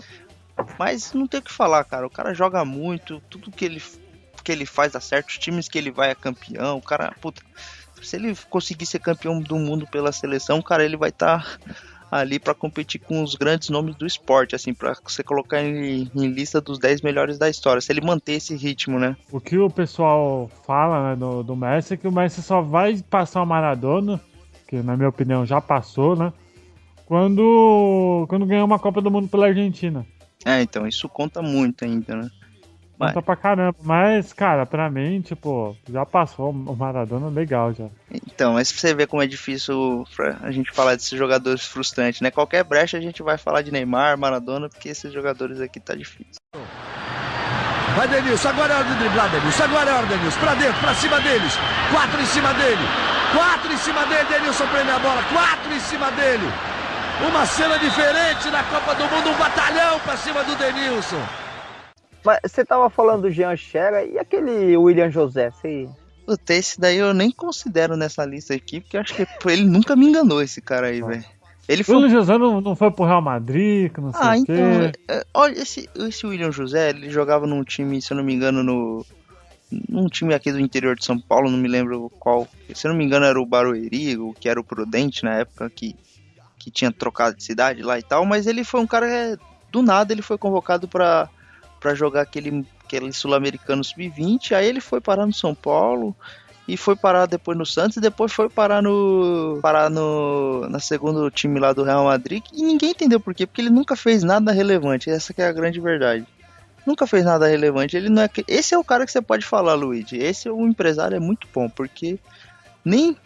mas não tem o que falar, cara. O cara joga muito, tudo que ele faz dá certo, os times que ele vai é campeão. O cara, puta, se ele conseguir ser campeão do mundo pela seleção, cara, ele vai estar ali pra competir com os grandes nomes do esporte, assim, pra você colocar ele em lista dos 10 melhores da história, se ele manter esse ritmo, né? O que o pessoal fala, né, do Messi é que o Messi só vai passar o Maradona, que na minha opinião já passou, né, quando ganhar uma Copa do Mundo pela Argentina. Então, isso conta muito ainda, né? Conta pra caramba, mas, cara, pra mim, tipo, já passou o Maradona legal já. Então, mas pra você ver como é difícil a gente falar desses jogadores frustrantes, né? Qualquer brecha a gente vai falar de Neymar, Maradona, porque esses jogadores aqui tá difícil. Vai Denilson, agora é hora de driblar, Denilson, agora é hora, Denilson, pra dentro, pra cima deles, 4 em cima dele, Denilson prende a bola, 4 em cima dele. Uma cena diferente na Copa do Mundo, um batalhão pra cima do Denilson. Mas você tava falando do Jean Scherer e aquele William José, Puta, esse daí eu nem considero nessa lista aqui, porque eu acho que ele nunca me enganou, esse cara aí, velho. O William José não foi pro Real Madrid, que não sei o quê. Olha, esse William José, ele jogava num time, se eu não me engano, num time aqui do interior de São Paulo, não me lembro qual. Se eu não me engano era o Barueri, que era o Prudente na época, que tinha trocado de cidade lá e tal, mas ele foi um cara, do nada ele foi convocado pra jogar aquele Sul-Americano Sub-20, aí ele foi parar no São Paulo e foi parar depois no Santos e depois foi parar na segundo time lá do Real Madrid, e ninguém entendeu por quê, porque ele nunca fez nada relevante, essa que é a grande verdade. Nunca fez nada relevante, ele não é... Esse é o cara que você pode falar, Luigi, esse é um empresário, é muito bom, porque nem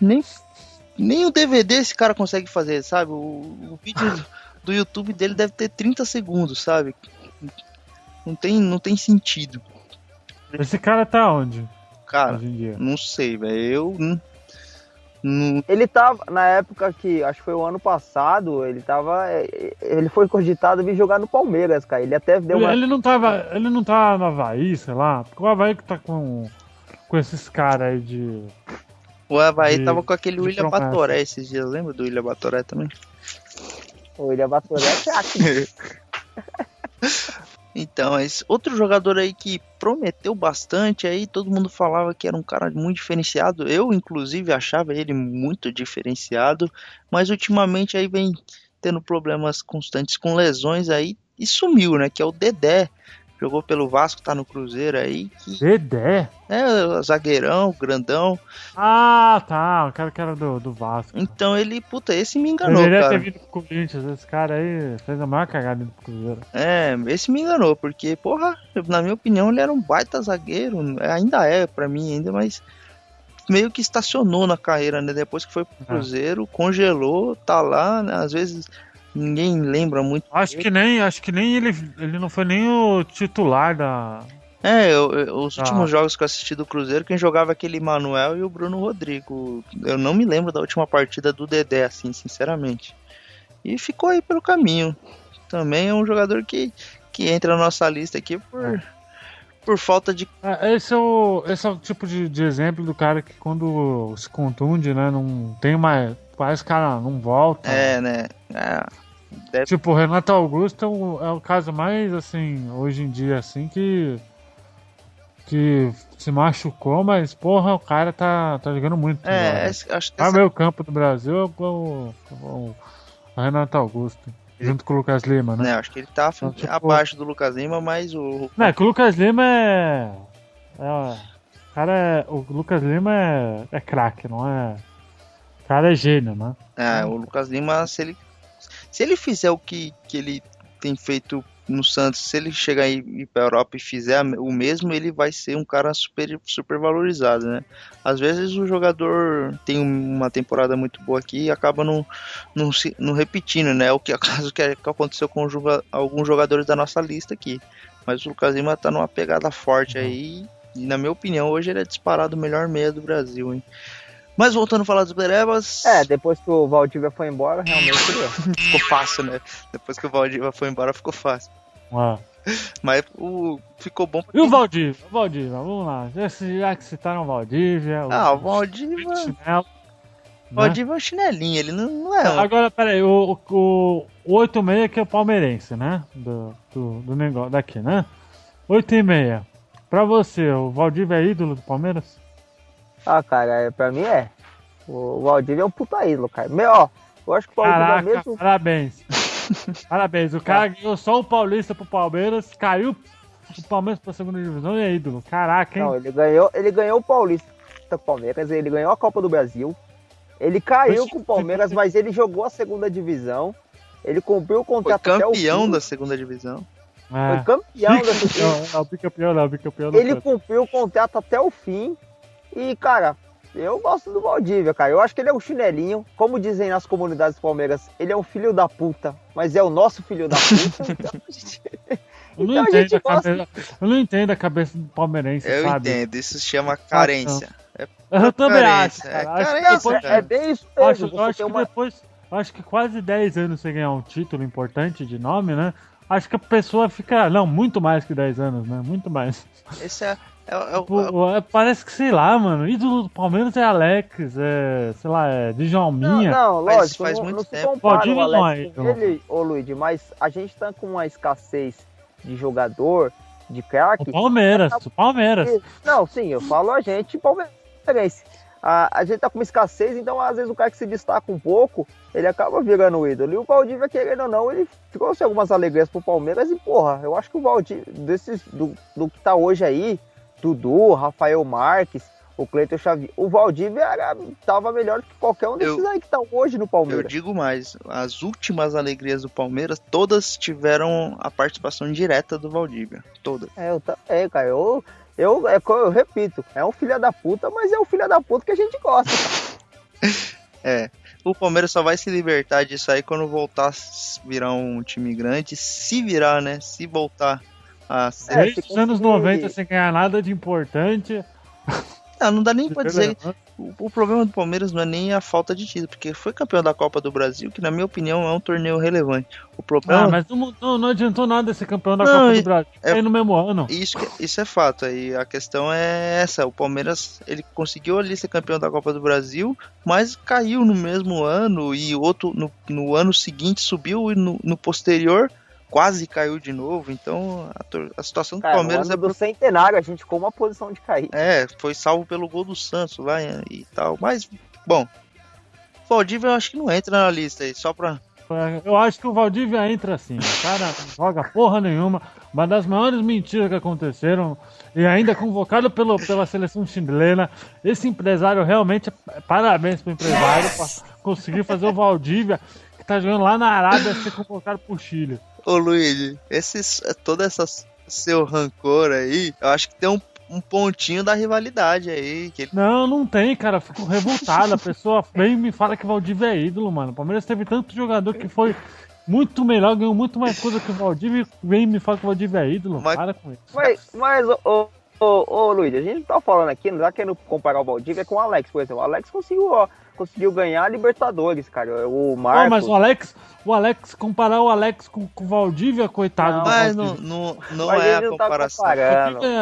o DVD esse cara consegue fazer, sabe? O vídeo do YouTube dele deve ter 30 segundos, sabe? Não tem sentido. Esse cara tá onde? Cara, hoje em dia? Não sei, velho. Ele tava, na época que, acho que foi o ano passado, ele foi cogitado vir jogar no Palmeiras, cara. Ele até deu Ele não tava no Avaí, sei lá. Porque o Avaí que tá com esses caras aí de... O Avaí tava com aquele William Batoré esses dias, lembra do William Batoré também? O William Batoré é craque. Então, esse outro jogador aí que prometeu bastante aí, todo mundo falava que era um cara muito diferenciado. Eu, inclusive, achava ele muito diferenciado, mas ultimamente aí vem tendo problemas constantes com lesões aí e sumiu, né? Que é o Dedé. Jogou pelo Vasco, tá no Cruzeiro aí. Dedé? Zagueirão, grandão. Ah, tá. O cara que era do Vasco. Então ele, esse me enganou, deveria cara. Ter vindo pro Corinthians. Esse cara aí fez a maior cagada do Cruzeiro. Esse me enganou, porque, na minha opinião, ele era um baita zagueiro. Ainda é, pra mim, ainda, mas meio que estacionou na carreira, né? Depois que foi pro Cruzeiro, congelou, tá lá, né? Às vezes... Ninguém lembra muito. Acho que nem ele não foi nem o titular da... Os últimos jogos que eu assisti do Cruzeiro, quem jogava aquele Manuel e o Bruno Rodrigo. Eu não me lembro da última partida do Dedé, assim, sinceramente. E ficou aí pelo caminho. Também é um jogador que entra na nossa lista aqui por falta de... Esse é o tipo de exemplo do cara que quando se contunde, né, não tem mais... Parece que o cara não volta. Né? Tipo, o Renato Augusto é o caso mais, assim, hoje em dia, assim, que que se machucou, mas porra, o cara tá jogando muito. Acho que o meio campo do Brasil é o Renato Augusto, junto com o Lucas Lima, né? Acho que ele tá abaixo do Lucas Lima, mas o... Não, é que o Lucas Lima o Lucas Lima é craque, não é? O cara é gênio, né? O Lucas Lima, se ele fizer o que ele tem feito no Santos, se ele chegar aí pra Europa e fizer o mesmo, ele vai ser um cara super valorizado, né? Às vezes o jogador tem uma temporada muito boa aqui e acaba não repetindo, né? O caso que aconteceu com alguns jogadores da nossa lista aqui. Mas o Lucas Lima tá numa pegada forte aí, e na minha opinião, hoje ele é disparado o melhor meia do Brasil, hein? Mas voltando a falar dos Perebas... depois que o Valdívia foi embora, realmente ficou fácil, né? Depois que o Valdívia foi embora, ficou fácil. Mas ficou bom... E o Valdívia, vamos lá. Já que citaram o Valdívia... o Valdívia... Valdívia é um chinelinho, ele não é... Agora, peraí, o 8,6 que é o palmeirense, né? Do negócio daqui, né? 8,5. Pra você, o Valdívia é ídolo do Palmeiras? Cara, pra mim é. O Valdívia é um puta ídolo, cara. Eu acho que o Valdívia é mesmo... Parabéns. Parabéns. O cara ganhou só o Paulista pro Palmeiras, caiu o Palmeiras pra segunda divisão e é ídolo. Caraca, hein? Não, ele ganhou o Paulista com o Palmeiras, ele ganhou a Copa do Brasil, ele caiu com o Palmeiras, mas ele jogou a segunda divisão, ele cumpriu o contrato até o fim. Foi campeão da segunda divisão. Foi campeão da segunda divisão. Bicampeão. Ele cumpriu o contrato até o fim. E, cara, eu gosto do Valdívia, cara. Eu acho que ele é um chinelinho. Como dizem nas comunidades do Palmeiras, ele é um filho da puta, mas é o nosso filho da puta. Eu não entendo a cabeça do palmeirense, sabe? Eu entendo, isso se chama carência. Eu também acho, cara. É bem isso mesmo. Acho que quase 10 anos você ganhar um título importante de nome, né? Acho que a pessoa fica... Não, muito mais que 10 anos, né? Muito mais. Esse é... Parece que, sei lá, mano, ídolo do Palmeiras é Alex, sei lá, é Djalminha. Não, lógico, faz muito tempo. Se compara o Alex com ele, Luigi, mas a gente tá com uma escassez de jogador, de craque. O Palmeiras. Não, sim, eu falo a gente palmeirense. A gente tá com uma escassez, então às vezes o cara que se destaca um pouco, ele acaba virando o ídolo. E o Valdívia, querendo ou não, ele trouxe algumas alegrias pro Palmeiras e, porra, eu acho que o Valdívia, do que tá hoje aí, Dudu, Rafael Marques, o Cleiton Xavier, o Valdívia tava melhor que qualquer um desses aí que tá hoje no Palmeiras. Eu digo mais, as últimas alegrias do Palmeiras, todas tiveram a participação direta do Valdívia, todas. Eu também, cara, eu repito, é um filho da puta, mas é um filho da puta que a gente gosta. O Palmeiras só vai se libertar disso aí quando voltar a virar um time grande, se virar, né, se voltar a ser... Desde os anos 90 sem ganhar nada de importante... Não dá nem pra dizer. O problema do Palmeiras não é nem a falta de título, porque foi campeão da Copa do Brasil, que na minha opinião é um torneio relevante. O problema... mas não adiantou nada ser campeão da Copa do Brasil. Aí no mesmo ano. Isso é fato. Aí a questão é essa. O Palmeiras, ele conseguiu ali ser campeão da Copa do Brasil, mas caiu no mesmo ano e outro no ano seguinte subiu e no posterior quase caiu de novo, então a situação do Palmeiras no ano do centenário, a gente ficou uma posição de cair. Foi salvo pelo gol do Santos lá e tal, mas, bom, o Valdívia eu acho que não entra na lista aí, só pra... Eu acho que o Valdívia entra sim, o cara não joga porra nenhuma, uma das maiores mentiras que aconteceram, e ainda convocado pela seleção chilena. Esse empresário realmente, parabéns pro empresário, pra conseguir fazer o Valdívia, que tá jogando lá na Arábia, ser convocado pro Chile. Ô Luiz, todo esse seu rancor aí, eu acho que tem um pontinho da rivalidade aí. Não tem, cara, eu fico revoltado. A pessoa vem e me fala que o Valdívia é ídolo, mano. O Palmeiras teve tanto jogador que foi muito melhor, ganhou muito mais coisa que o Valdívia, e vem e me fala que o Valdívia é ídolo. Para com isso. Mas ô Luiz, a gente não tá falando aqui, não tá querendo comparar o Valdívia com o Alex, por exemplo. O Alex conseguiu ganhar a Libertadores, cara. O Marcos... Mas o Alex, comparar o Alex com o Valdívia, coitado. Mas não é a comparação.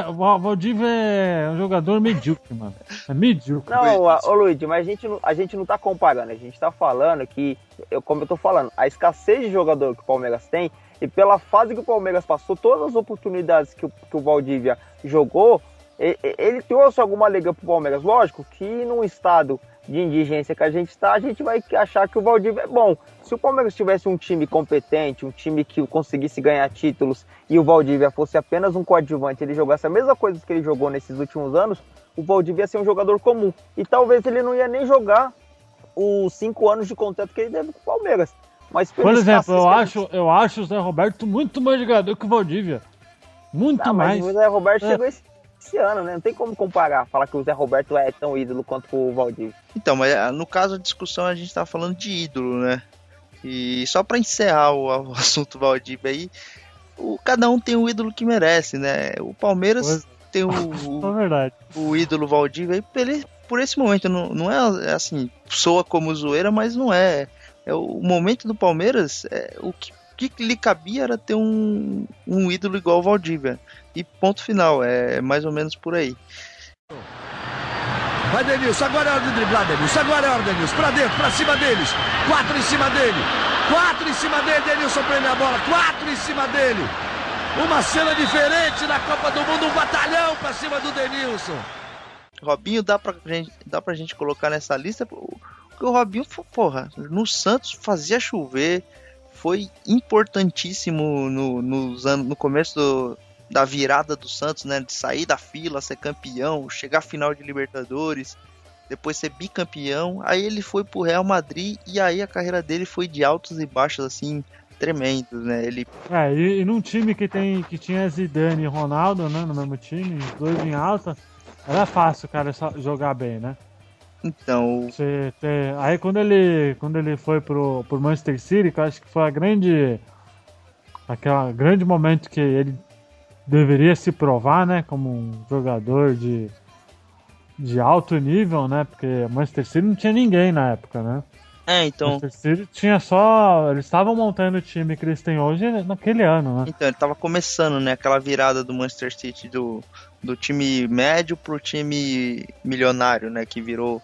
O Valdívia é um jogador medíocre, mano. É medíocre. Não, ô Luiz, mas a gente não tá comparando. A gente tá falando que, como eu tô falando, a escassez de jogador que o Palmeiras tem, e pela fase que o Palmeiras passou, todas as oportunidades que o Valdívia jogou, Ele trouxe alguma liga pro Palmeiras. Lógico que num estado de indigência que a gente está, a gente vai achar que o Valdívia é bom. Se o Palmeiras tivesse um time competente, um time que conseguisse ganhar títulos e o Valdívia fosse apenas um coadjuvante, ele jogasse a mesma coisa que ele jogou nesses últimos anos, o Valdívia ia ser um jogador comum. E talvez ele não ia nem jogar os 5 anos de contrato que ele teve com o Palmeiras. Mas por exemplo, eu acho o Zé Roberto muito mais jogador que o Valdívia. Muito mais. Mas o Zé Roberto chegou esse ano, né? Não tem como comparar, falar que o Zé Roberto é tão ídolo quanto o Valdívia. Então, mas no caso da discussão a gente tá falando de ídolo, né? E só pra encerrar o assunto Valdívia aí, cada um tem o ídolo que merece, né? O Palmeiras tem o ídolo Valdívia aí por esse momento. Não é assim, soa como zoeira, mas não é. É o momento do Palmeiras, o que lhe cabia era ter um ídolo igual ao Valdívia. E ponto final, é mais ou menos por aí. Vai Denilson, agora é hora de driblar, Denilson. Agora é hora, Denilson. Pra dentro, pra cima deles. 4 em cima dele. 4 em cima dele, Denilson prende a bola. 4 em cima dele. Uma cena diferente na Copa do Mundo. Um batalhão pra cima do Denilson. Robinho dá pra gente colocar nessa lista, porque o Robinho, porra, no Santos fazia chover. Foi importantíssimo no começo da virada do Santos, né? De sair da fila, ser campeão, chegar à final de Libertadores, depois ser bicampeão. Aí ele foi pro Real Madrid e aí a carreira dele foi de altos e baixos, assim, tremendos, né? E num time que tinha Zidane e Ronaldo, né? No mesmo time, os dois em alta, era fácil o cara jogar bem, né? Então... Aí quando ele foi pro Manchester City, que eu acho que foi aquele grande momento que ele deveria se provar, né, como um jogador de alto nível, né, porque o Manchester City não tinha ninguém na época, né. Então... O Manchester City eles estavam montando o time que eles têm hoje naquele ano, né. Então, ele tava começando, né, aquela virada do Manchester City do time médio pro time milionário, né, que virou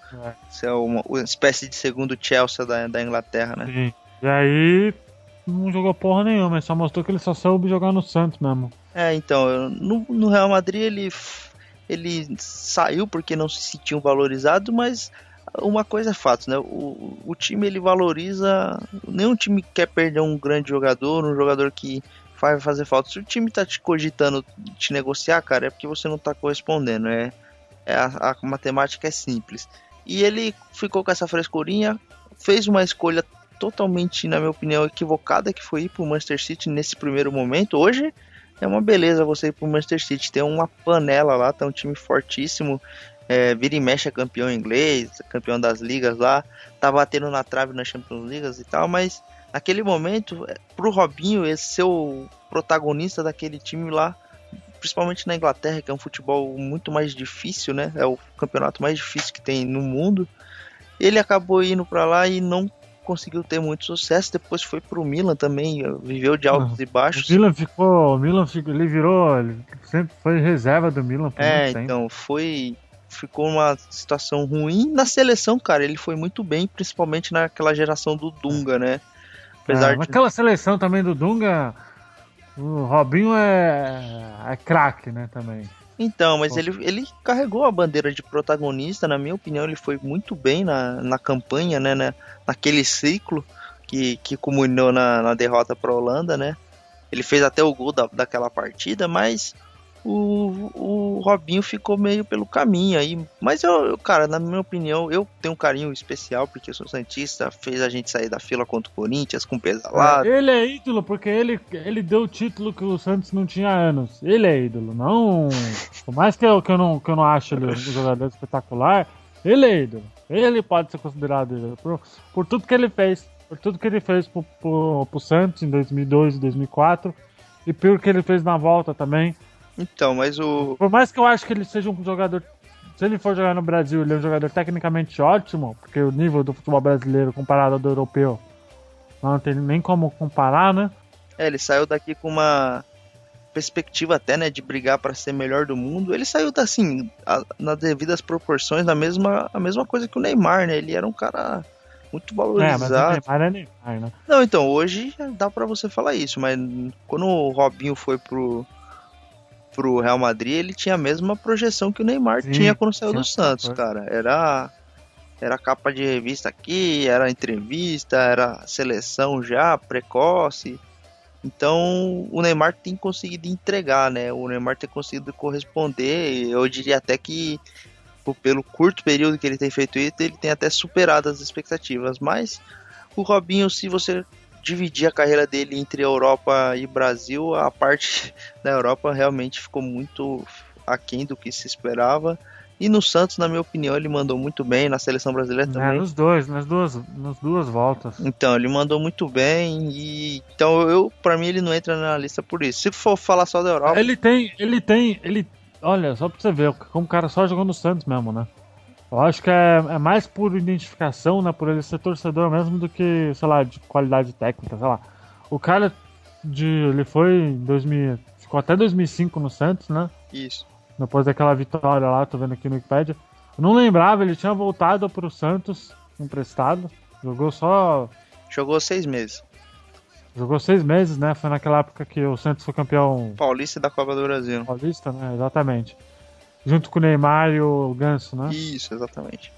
uma espécie de segundo Chelsea da Inglaterra, né. Sim. E aí não jogou porra nenhuma, só mostrou que ele só soube jogar no Santos mesmo. Então, no Real Madrid ele saiu porque não se sentiu valorizado, mas uma coisa é fato, né? O time ele valoriza. Nenhum time quer perder um grande jogador, um jogador que vai fazer falta. Se o time tá te cogitando te negociar, cara, é porque você não tá correspondendo. A matemática é simples. E ele ficou com essa frescurinha, fez uma escolha totalmente, na minha opinião, equivocada, que foi ir pro Manchester City nesse primeiro momento. Hoje é uma beleza você ir pro Manchester City, tem uma panela lá, tá um time fortíssimo, vira e mexe é campeão inglês, campeão das ligas lá, tá batendo na trave nas Champions League e tal, mas naquele momento, pro Robinho, esse ser o protagonista daquele time lá, principalmente na Inglaterra, que é um futebol muito mais difícil, né, é o campeonato mais difícil que tem no mundo, ele acabou indo pra lá e não conseguiu ter muito sucesso. Depois foi pro Milan também, viveu de altos e baixos. Ele sempre foi reserva do Milan por muito tempo. Então ficou uma situação ruim. Na seleção, cara, ele foi muito bem, principalmente naquela geração do Dunga, né? Naquela seleção também do Dunga, o Robinho é craque, né, também. Então, mas ele carregou a bandeira de protagonista, na minha opinião, ele foi muito bem na campanha, né, naquele ciclo que culminou na derrota para a Holanda, né? Ele fez até o gol daquela partida, mas o Robinho ficou meio pelo caminho aí. Mas cara, na minha opinião, eu tenho um carinho especial porque eu sou santista, fez a gente sair da fila contra o Corinthians com pesadelo. Ele é ídolo porque ele deu o título que o Santos não tinha há anos. Ele é ídolo, não. Por mais que eu não acho ele um jogador espetacular, ele é ídolo. Ele pode ser considerado ídolo por tudo que ele fez. Por tudo que ele fez pro Santos em 2002 e 2004 e pelo que ele fez na volta também. Então, mas por mais que eu acho que ele seja um jogador, se ele for jogar no Brasil, ele é um jogador tecnicamente ótimo, porque o nível do futebol brasileiro comparado ao do europeu não tem nem como comparar, né? Ele saiu daqui com uma perspectiva até, né, de brigar para ser melhor do mundo. Ele saiu assim, nas devidas proporções, a mesma coisa que o Neymar, né? Ele era um cara muito valorizado. Mas o Neymar é Neymar, né? Não, então, hoje dá pra você falar isso, mas quando o Robinho foi pro pro Real Madrid, ele tinha a mesma projeção que o Neymar tinha quando saiu do Santos, cara. Era capa de revista aqui, era entrevista, era seleção já, precoce. Então, o Neymar tem conseguido entregar, né? O Neymar tem conseguido corresponder. Eu diria até que, pelo curto período que ele tem feito isso, ele tem até superado as expectativas. Mas o Robinho, se você dividir a carreira dele entre Europa e Brasil, a parte da Europa realmente ficou muito aquém do que se esperava. E no Santos, na minha opinião, ele mandou muito bem, na seleção brasileira também. Nas duas voltas. Então, ele mandou muito bem e então pra mim ele não entra na lista por isso. Se for falar só da Europa, olha, só pra você ver, como o cara só jogou no Santos mesmo, né? Eu acho que é mais por identificação, né, por ele ser torcedor mesmo do que, sei lá, de qualidade técnica, sei lá. O cara ele foi ficou até 2005 no Santos, né? Isso. Depois daquela vitória lá, tô vendo aqui no Wikipedia. Eu não lembrava, ele tinha voltado pro Santos, emprestado. Jogou 6 meses. Jogou 6 meses, né? Foi naquela época que o Santos foi campeão paulista da Copa do Brasil. Paulista, né? Exatamente. Junto com o Neymar e o Ganso, né? Isso, exatamente.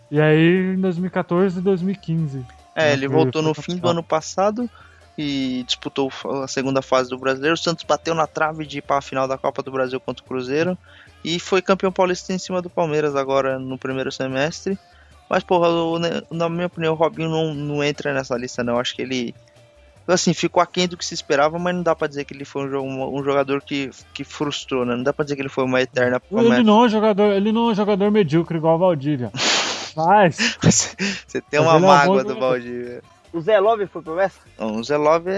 E aí, em 2014 e 2015. Ele voltou no fim do ano passado e disputou a segunda fase do Brasileiro. O Santos bateu na trave de ir para a final da Copa do Brasil contra o Cruzeiro e foi campeão paulista em cima do Palmeiras agora no primeiro semestre. Mas, porra, na minha opinião, o Robinho não entra nessa lista, não. Acho que ele, assim, ficou aquém do que se esperava, mas não dá pra dizer que ele foi um jogador que frustrou, né? Não dá pra dizer que ele foi uma eterna promessa. Ele não é um jogador medíocre igual o Valdívia. Mas você tem uma mágoa do Valdívia. O Zé Love foi promessa? Não, o Zé Love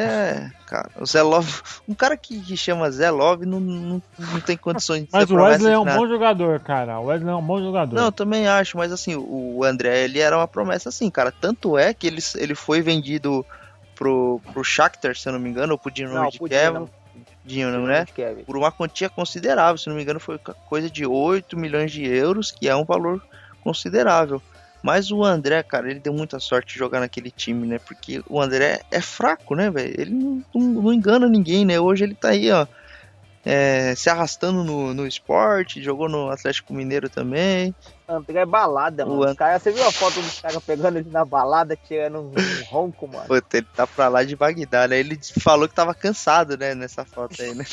cara. O Zé Love. Um cara que chama Zé Love não tem condições de mas ser o Wesley é um nada. bom jogador, cara. O Wesley é um bom jogador. Não, eu também acho, mas assim, o André, ele era uma promessa assim, cara. Tanto é que ele foi vendido pro Shakhtar, se eu não me engano, ou pro Dinamo de Kiev, né? Por uma quantia considerável, se não me engano, foi coisa de 8 milhões de euros, que é um valor considerável. Mas o André, cara, ele deu muita sorte de jogar naquele time, né? Porque o André é fraco, né, velho? Ele não engana ninguém, né? Hoje ele tá aí, ó, se arrastando no esporte, jogou no Atlético Mineiro também. O André é balada, mano. Você viu a foto dos caras pegando ele na balada, tirando um ronco, mano? Puta, ele tá pra lá de Bagdá, né? Ele falou que tava cansado, né, nessa foto aí, né?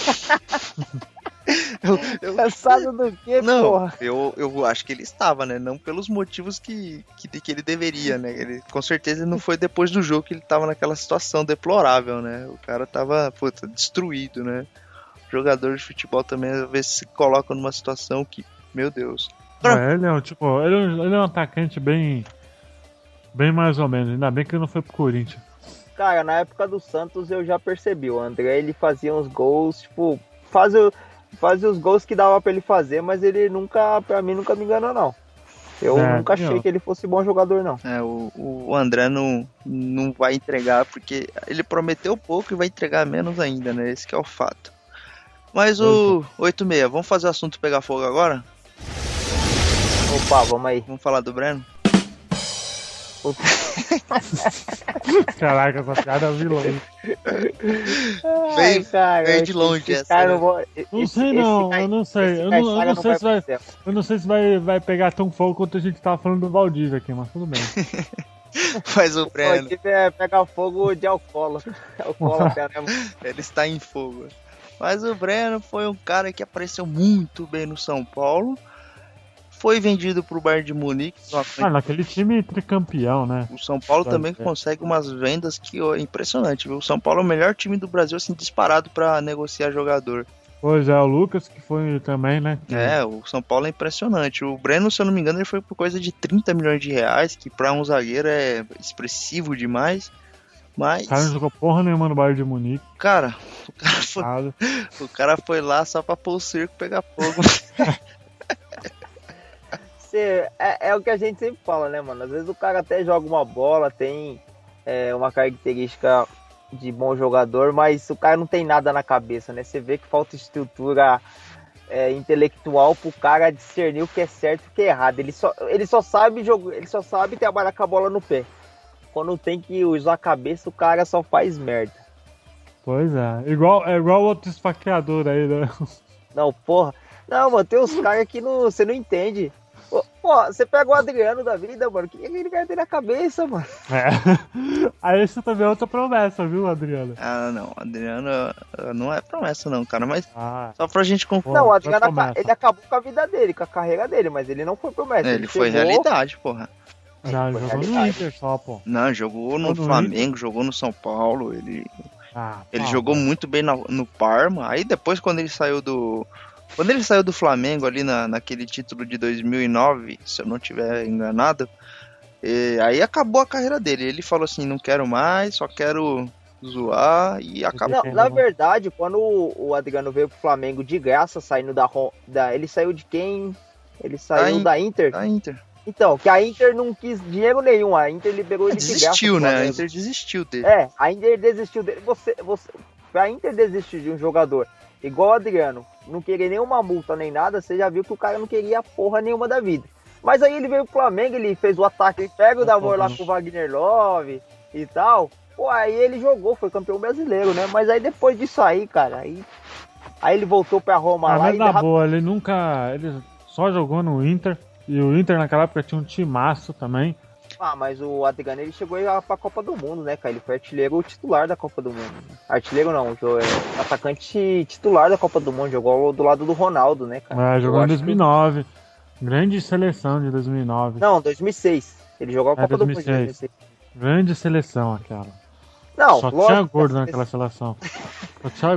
Cansado do quê, porra? Eu acho que ele estava, né? Não pelos motivos que ele deveria, né? Ele, com certeza não foi depois do jogo que ele tava naquela situação deplorável, né? O cara tava, puta, destruído, né? Jogador de futebol também, às vezes se coloca numa situação que, meu Deus. Ele é um atacante bem mais ou menos. Ainda bem que ele não foi pro Corinthians. Cara, na época do Santos eu já percebi. O André, ele fazia uns gols, tipo, fazia os gols que dava pra ele fazer, mas ele pra mim nunca me enganou, não. Eu nunca achei que ele fosse bom jogador, não. O André não vai entregar, porque ele prometeu pouco e vai entregar menos ainda, né? Esse que é o fato. Mas o 86, vamos fazer o assunto pegar fogo agora? Opa, vamos aí. Vamos falar do Breno? Caraca, essa piada é vilão. Veio de longe essa. Né? Eu não sei se vai pegar tão fogo quanto a gente tava falando do Valdívia aqui, mas tudo bem. Mas o Breno... Pega fogo de alcoólatra. Ele está em fogo. Mas o Breno foi um cara que apareceu muito bem no São Paulo. Foi vendido pro Bayern de Munique. Naquele time tricampeão, né? O São Paulo também consegue umas vendas que é impressionante, viu? O São Paulo é o melhor time do Brasil, assim, disparado pra negociar jogador. Pois é, o Lucas que foi também, né? O São Paulo é impressionante. O Breno, se eu não me engano, ele foi por coisa de 30 milhões de reais, que pra um zagueiro é expressivo demais. Mas... O cara não jogou porra nenhuma no Bayern de Munique. Cara, o cara foi lá só pra pôr o circo pegar fogo. É o que a gente sempre fala, né, mano? Às vezes o cara até joga uma bola, tem uma característica de bom jogador, mas o cara não tem nada na cabeça, né? Você vê que falta estrutura intelectual pro cara discernir o que é certo e o que é errado. Ele só sabe trabalhar com a bola no pé. Quando tem que usar a cabeça, o cara só faz merda. Pois é. Igual outro esfaqueador aí, né? Não, porra. Não, mano, tem uns caras que você não entende. Pô, você pega o Adriano da vida, mano. O que ele vai ter na cabeça, mano? Aí isso também é outra promessa, viu, Adriano? Ah, não. Adriano não é promessa, não, cara. Mas só pra gente confundir. Não, o Adriano, ele acabou com a vida dele, com a carreira dele, mas ele não foi promessa. Ele foi realidade, porra. Não, ele jogou no Inter só, pô. Não, jogou no Flamengo, jogou no São Paulo. Ele jogou muito bem no Parma. Aí depois, quando ele saiu do Flamengo ali naquele título de 2009, se eu não tiver enganado, aí acabou a carreira dele. Ele falou assim, não quero mais, só quero zoar e acabou. Não, na verdade, quando o Adriano veio pro Flamengo de graça, saindo ele saiu de quem? Ele saiu da Inter. Da Inter. Então, que a Inter não quis dinheiro nenhum, a Inter liberou ele de graça. Desistiu, né? A Inter desistiu dele. A Inter desistiu dele. A Inter desistiu de um jogador igual o Adriano, não queria nenhuma multa nem nada, você já viu que o cara não queria porra nenhuma da vida. Mas aí ele veio pro Flamengo, ele fez o ataque, pega o Davor lá com o Wagner Love e tal. Pô, aí ele jogou, foi campeão brasileiro, né? Mas aí depois disso aí, cara, aí ele voltou pra Roma lá. Mas na boa, ele só jogou no Inter, e o Inter naquela época tinha um timaço também. Mas o Adriano, ele chegou pra Copa do Mundo, né, cara? Ele foi artilheiro titular da Copa do Mundo. Artilheiro não, atacante titular da Copa do Mundo. Jogou do lado do Ronaldo, né, cara? Jogou em 2009. Grande seleção de 2009. Não, 2006. Ele jogou a Copa do Mundo em 2006. Grande seleção aquela. Não, só tinha gordo naquela seleção.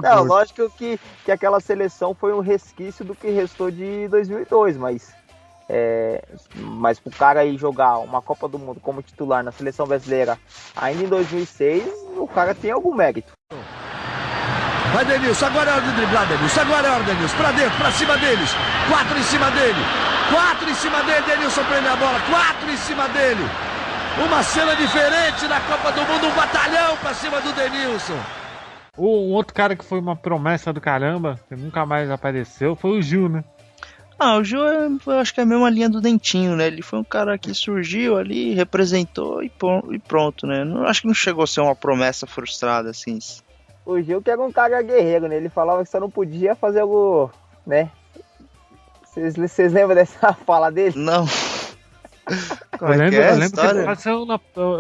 Não, lógico que aquela seleção foi um resquício do que restou de 2002, mas pro cara aí jogar uma Copa do Mundo como titular na seleção brasileira ainda em 2006, o cara tem algum mérito. Vai Denilson, agora é hora de driblar, Denilson, agora é hora, Denilson, pra dentro, pra cima deles, 4 em cima dele, Denilson prende a bola, 4 em cima dele, uma cena diferente na Copa do Mundo, um batalhão pra cima do Denilson. Um outro cara que foi uma promessa do caramba, que nunca mais apareceu, foi o Gil, né? O Gil, eu acho que é a mesma linha do Dentinho, né? Ele foi um cara que surgiu ali, representou e pronto, né? Acho que não chegou a ser uma promessa frustrada, assim. O Gil que era um cara guerreiro, né? Ele falava que só não podia fazer algo, né? Vocês lembram dessa fala dele? Não. Eu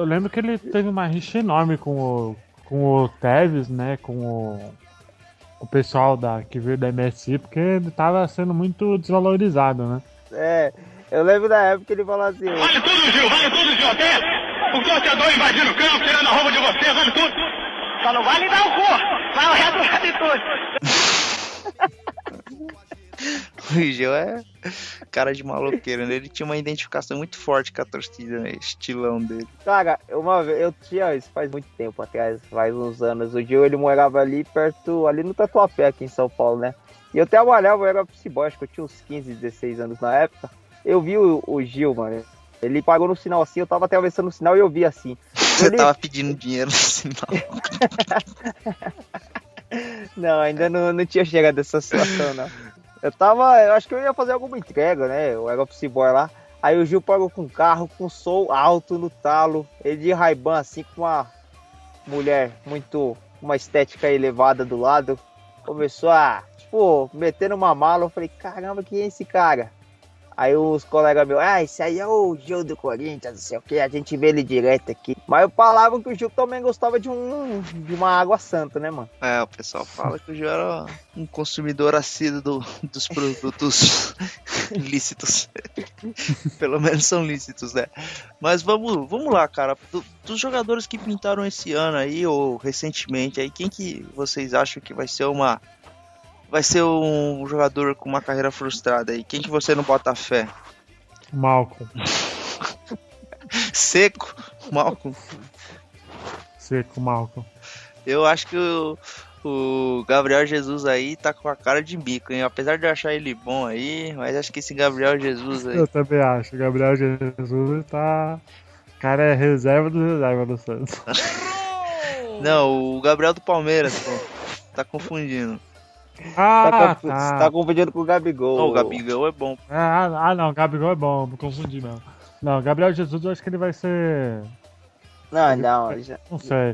lembro que ele teve uma rixa enorme com o Tevez, né? Com o pessoal que veio da MSI, porque ele tava sendo muito desvalorizado, né? Eu lembro da época que ele falou assim... Vale tudo, Gil, até o torcedor invadindo o campo, tirando a roupa de você, vale tudo. Só não vale dar o cu, vai o resto vale tudo. O Gil é cara de maloqueiro, né? Ele tinha uma identificação muito forte com a torcida, né? Estilão dele. Cara, uma vez, eu tinha, isso faz muito tempo atrás, faz uns anos, o Gil, ele morava ali perto, ali no Tatuapé, aqui em São Paulo, né? E eu trabalhava, eu era office boy, acho que eu tinha uns 15, 16 anos na época. Eu vi o Gil, mano, ele parou no sinal assim, eu tava atravessando o sinal e eu vi assim. Você tava pedindo dinheiro no sinal. Não, ainda não tinha chegado nessa situação, não. Eu acho que eu ia fazer alguma entrega, né? Eu era office boy lá. Aí o Gil parou com um carro, com som alto no talo. Ele de Ray-Ban, assim, com uma mulher uma estética elevada do lado. Começou a, meter numa mala. Eu falei, caramba, quem é esse cara? Aí os colegas meus, esse aí é o Gil do Corinthians, não sei o que, a gente vê ele direto aqui. Mas falavam que o Gil também gostava de uma água santa, né, mano? O pessoal fala que o Gil era um consumidor assíduo dos produtos lícitos. Pelo menos são lícitos, né? Mas vamos lá, cara. Dos jogadores que pintaram esse ano aí, ou recentemente aí, quem que vocês acham que vai ser um jogador com uma carreira frustrada aí? Quem que você não bota fé? Malcom. Seco? Malcom? Seco, Malcom. Eu acho que o Gabriel Jesus aí tá com a cara de bico, hein? Apesar de eu achar ele bom aí, mas acho que esse Gabriel Jesus aí... Eu também acho. O Gabriel Jesus tá... O cara é reserva do Santos. Não, o Gabriel do Palmeiras, pô. Tá confundindo. Tá confundindo com o Gabigol. Não, o Gabigol é bom. Não, o Gabigol é bom, não confundi não. Não, o Gabriel Jesus eu acho que ele vai ser... Não sei.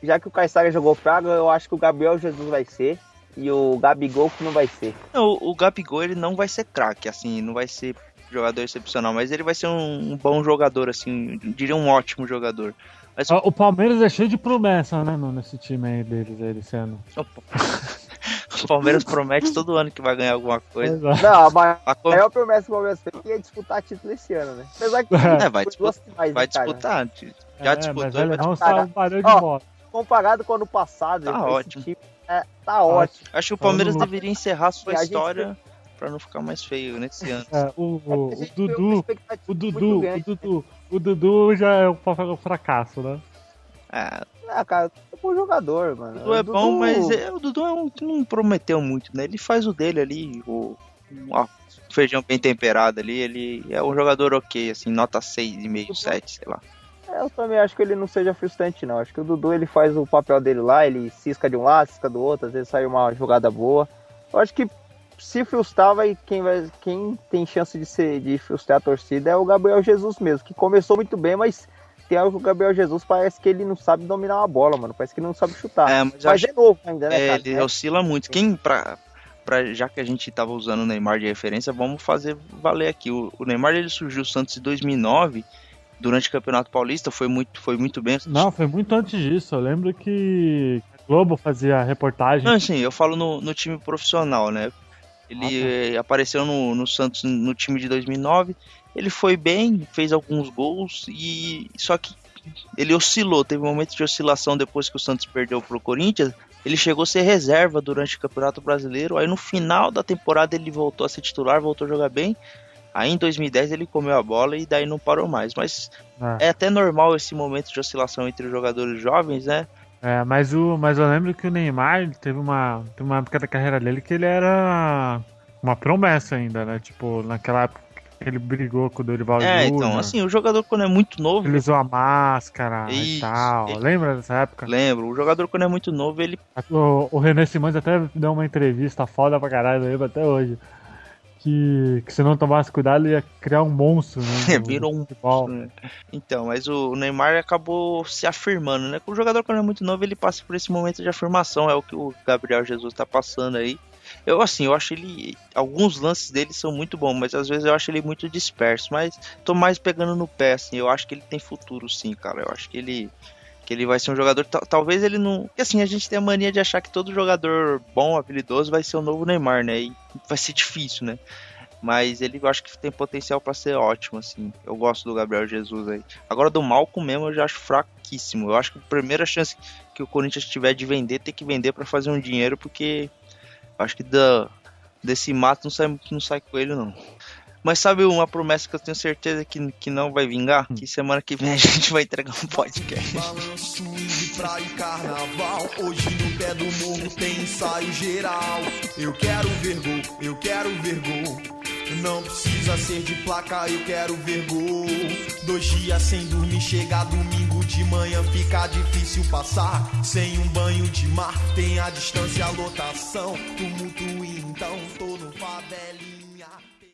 Já que o Caissara jogou praga, eu acho que o Gabriel Jesus vai ser. E o Gabigol que não vai ser. Não, o Gabigol ele não vai ser craque, assim, não vai ser jogador excepcional, mas ele vai ser um bom jogador, assim, eu diria um ótimo jogador. Mas... O Palmeiras é cheio de promessa, né, nesse time aí deles aí desse ano. O Palmeiras promete todo ano que vai ganhar alguma coisa. Não, a maior promessa que o Palmeiras fez é disputar título esse ano, né? Apesar que vai disputar. Já disputou. Mas vai disputar. Um parou de bola. Comparado com o ano passado, tá ótimo. Time, tá ótimo. Acho que o Palmeiras deveria encerrar sua história pra não ficar mais feio nesse ano. O Dudu já é um fracasso, né? Cara, é bom jogador, mano. O Dudu é bom, mas o Dudu não prometeu muito, né? Ele faz o dele ali, o feijão bem temperado ali, ele é um jogador ok, assim, nota 6,5, 7, sei lá. Eu também acho que ele não seja frustrante, não. Acho que o Dudu, ele faz o papel dele lá, ele cisca de um lado, cisca do outro, às vezes sai uma jogada boa. Eu acho que se frustrar, quem tem chance de frustrar a torcida é o Gabriel Jesus mesmo, que começou muito bem, mas tem o Gabriel Jesus, parece que ele não sabe dominar uma bola, mano. Parece que ele não sabe chutar. Mas é novo ainda, né, cara? Ele oscila muito. Já que a gente tava usando o Neymar de referência, vamos fazer valer aqui. O Neymar, ele surgiu no Santos em 2009, durante o Campeonato Paulista, foi muito bem. Não, foi muito antes disso. Eu lembro que a Globo fazia reportagem. Não, sim, eu falo no time profissional, né? Ele apareceu no Santos no time de 2009. Ele foi bem, fez alguns gols, só que ele oscilou. Teve um momento de oscilação depois que o Santos perdeu pro Corinthians. Ele chegou a ser reserva durante o Campeonato Brasileiro. Aí no final da temporada ele voltou a ser titular, voltou a jogar bem. Aí em 2010 ele comeu a bola e daí não parou mais. Mas é até normal esse momento de oscilação entre os jogadores jovens, né? Mas eu lembro que o Neymar teve uma época da carreira dele que ele era uma promessa ainda, né? Tipo, naquela época que ele brigou com o Dorival Júnior. Então, assim, o jogador quando é muito novo... Ele usou a máscara e tal. Lembra dessa época? Lembro. O jogador quando é muito novo, ele... O René Simões até deu uma entrevista foda pra caralho, eu lembro até hoje. Que se não tomasse cuidado, ele ia criar um monstro, né? Virou um monstro, né? Então, mas o Neymar acabou se afirmando, né? O jogador, quando é muito novo, ele passa por esse momento de afirmação. É o que o Gabriel Jesus tá passando aí. Eu acho ele... Alguns lances dele são muito bons, mas às vezes eu acho ele muito disperso. Mas tô mais pegando no pé, assim. Eu acho que ele tem futuro, sim, cara. Eu acho que ele vai ser um jogador... Talvez ele não... Porque assim, a gente tem a mania de achar que todo jogador bom, habilidoso, vai ser o novo Neymar, né? E vai ser difícil, né? Mas eu acho que tem potencial pra ser ótimo, assim. Eu gosto do Gabriel Jesus aí. Agora, do Malcom mesmo, eu já acho fraquíssimo. Eu acho que a primeira chance que o Corinthians tiver de vender, tem que vender pra fazer um dinheiro, porque eu acho que desse mato não sai coelho, não. Mas sabe uma promessa que eu tenho certeza que não vai vingar? Que semana que vem a gente vai entregar um podcast. Balanço de praia e carnaval. Hoje no pé do morro tem ensaio geral. Eu quero ver gol, eu quero ver gol. Não precisa ser de placa, eu quero ver gol. 2 dias sem dormir, chega domingo de manhã, fica difícil passar. Sem um banho de mar, tem a distância, a lotação. Tumulto então, tô no favelinho.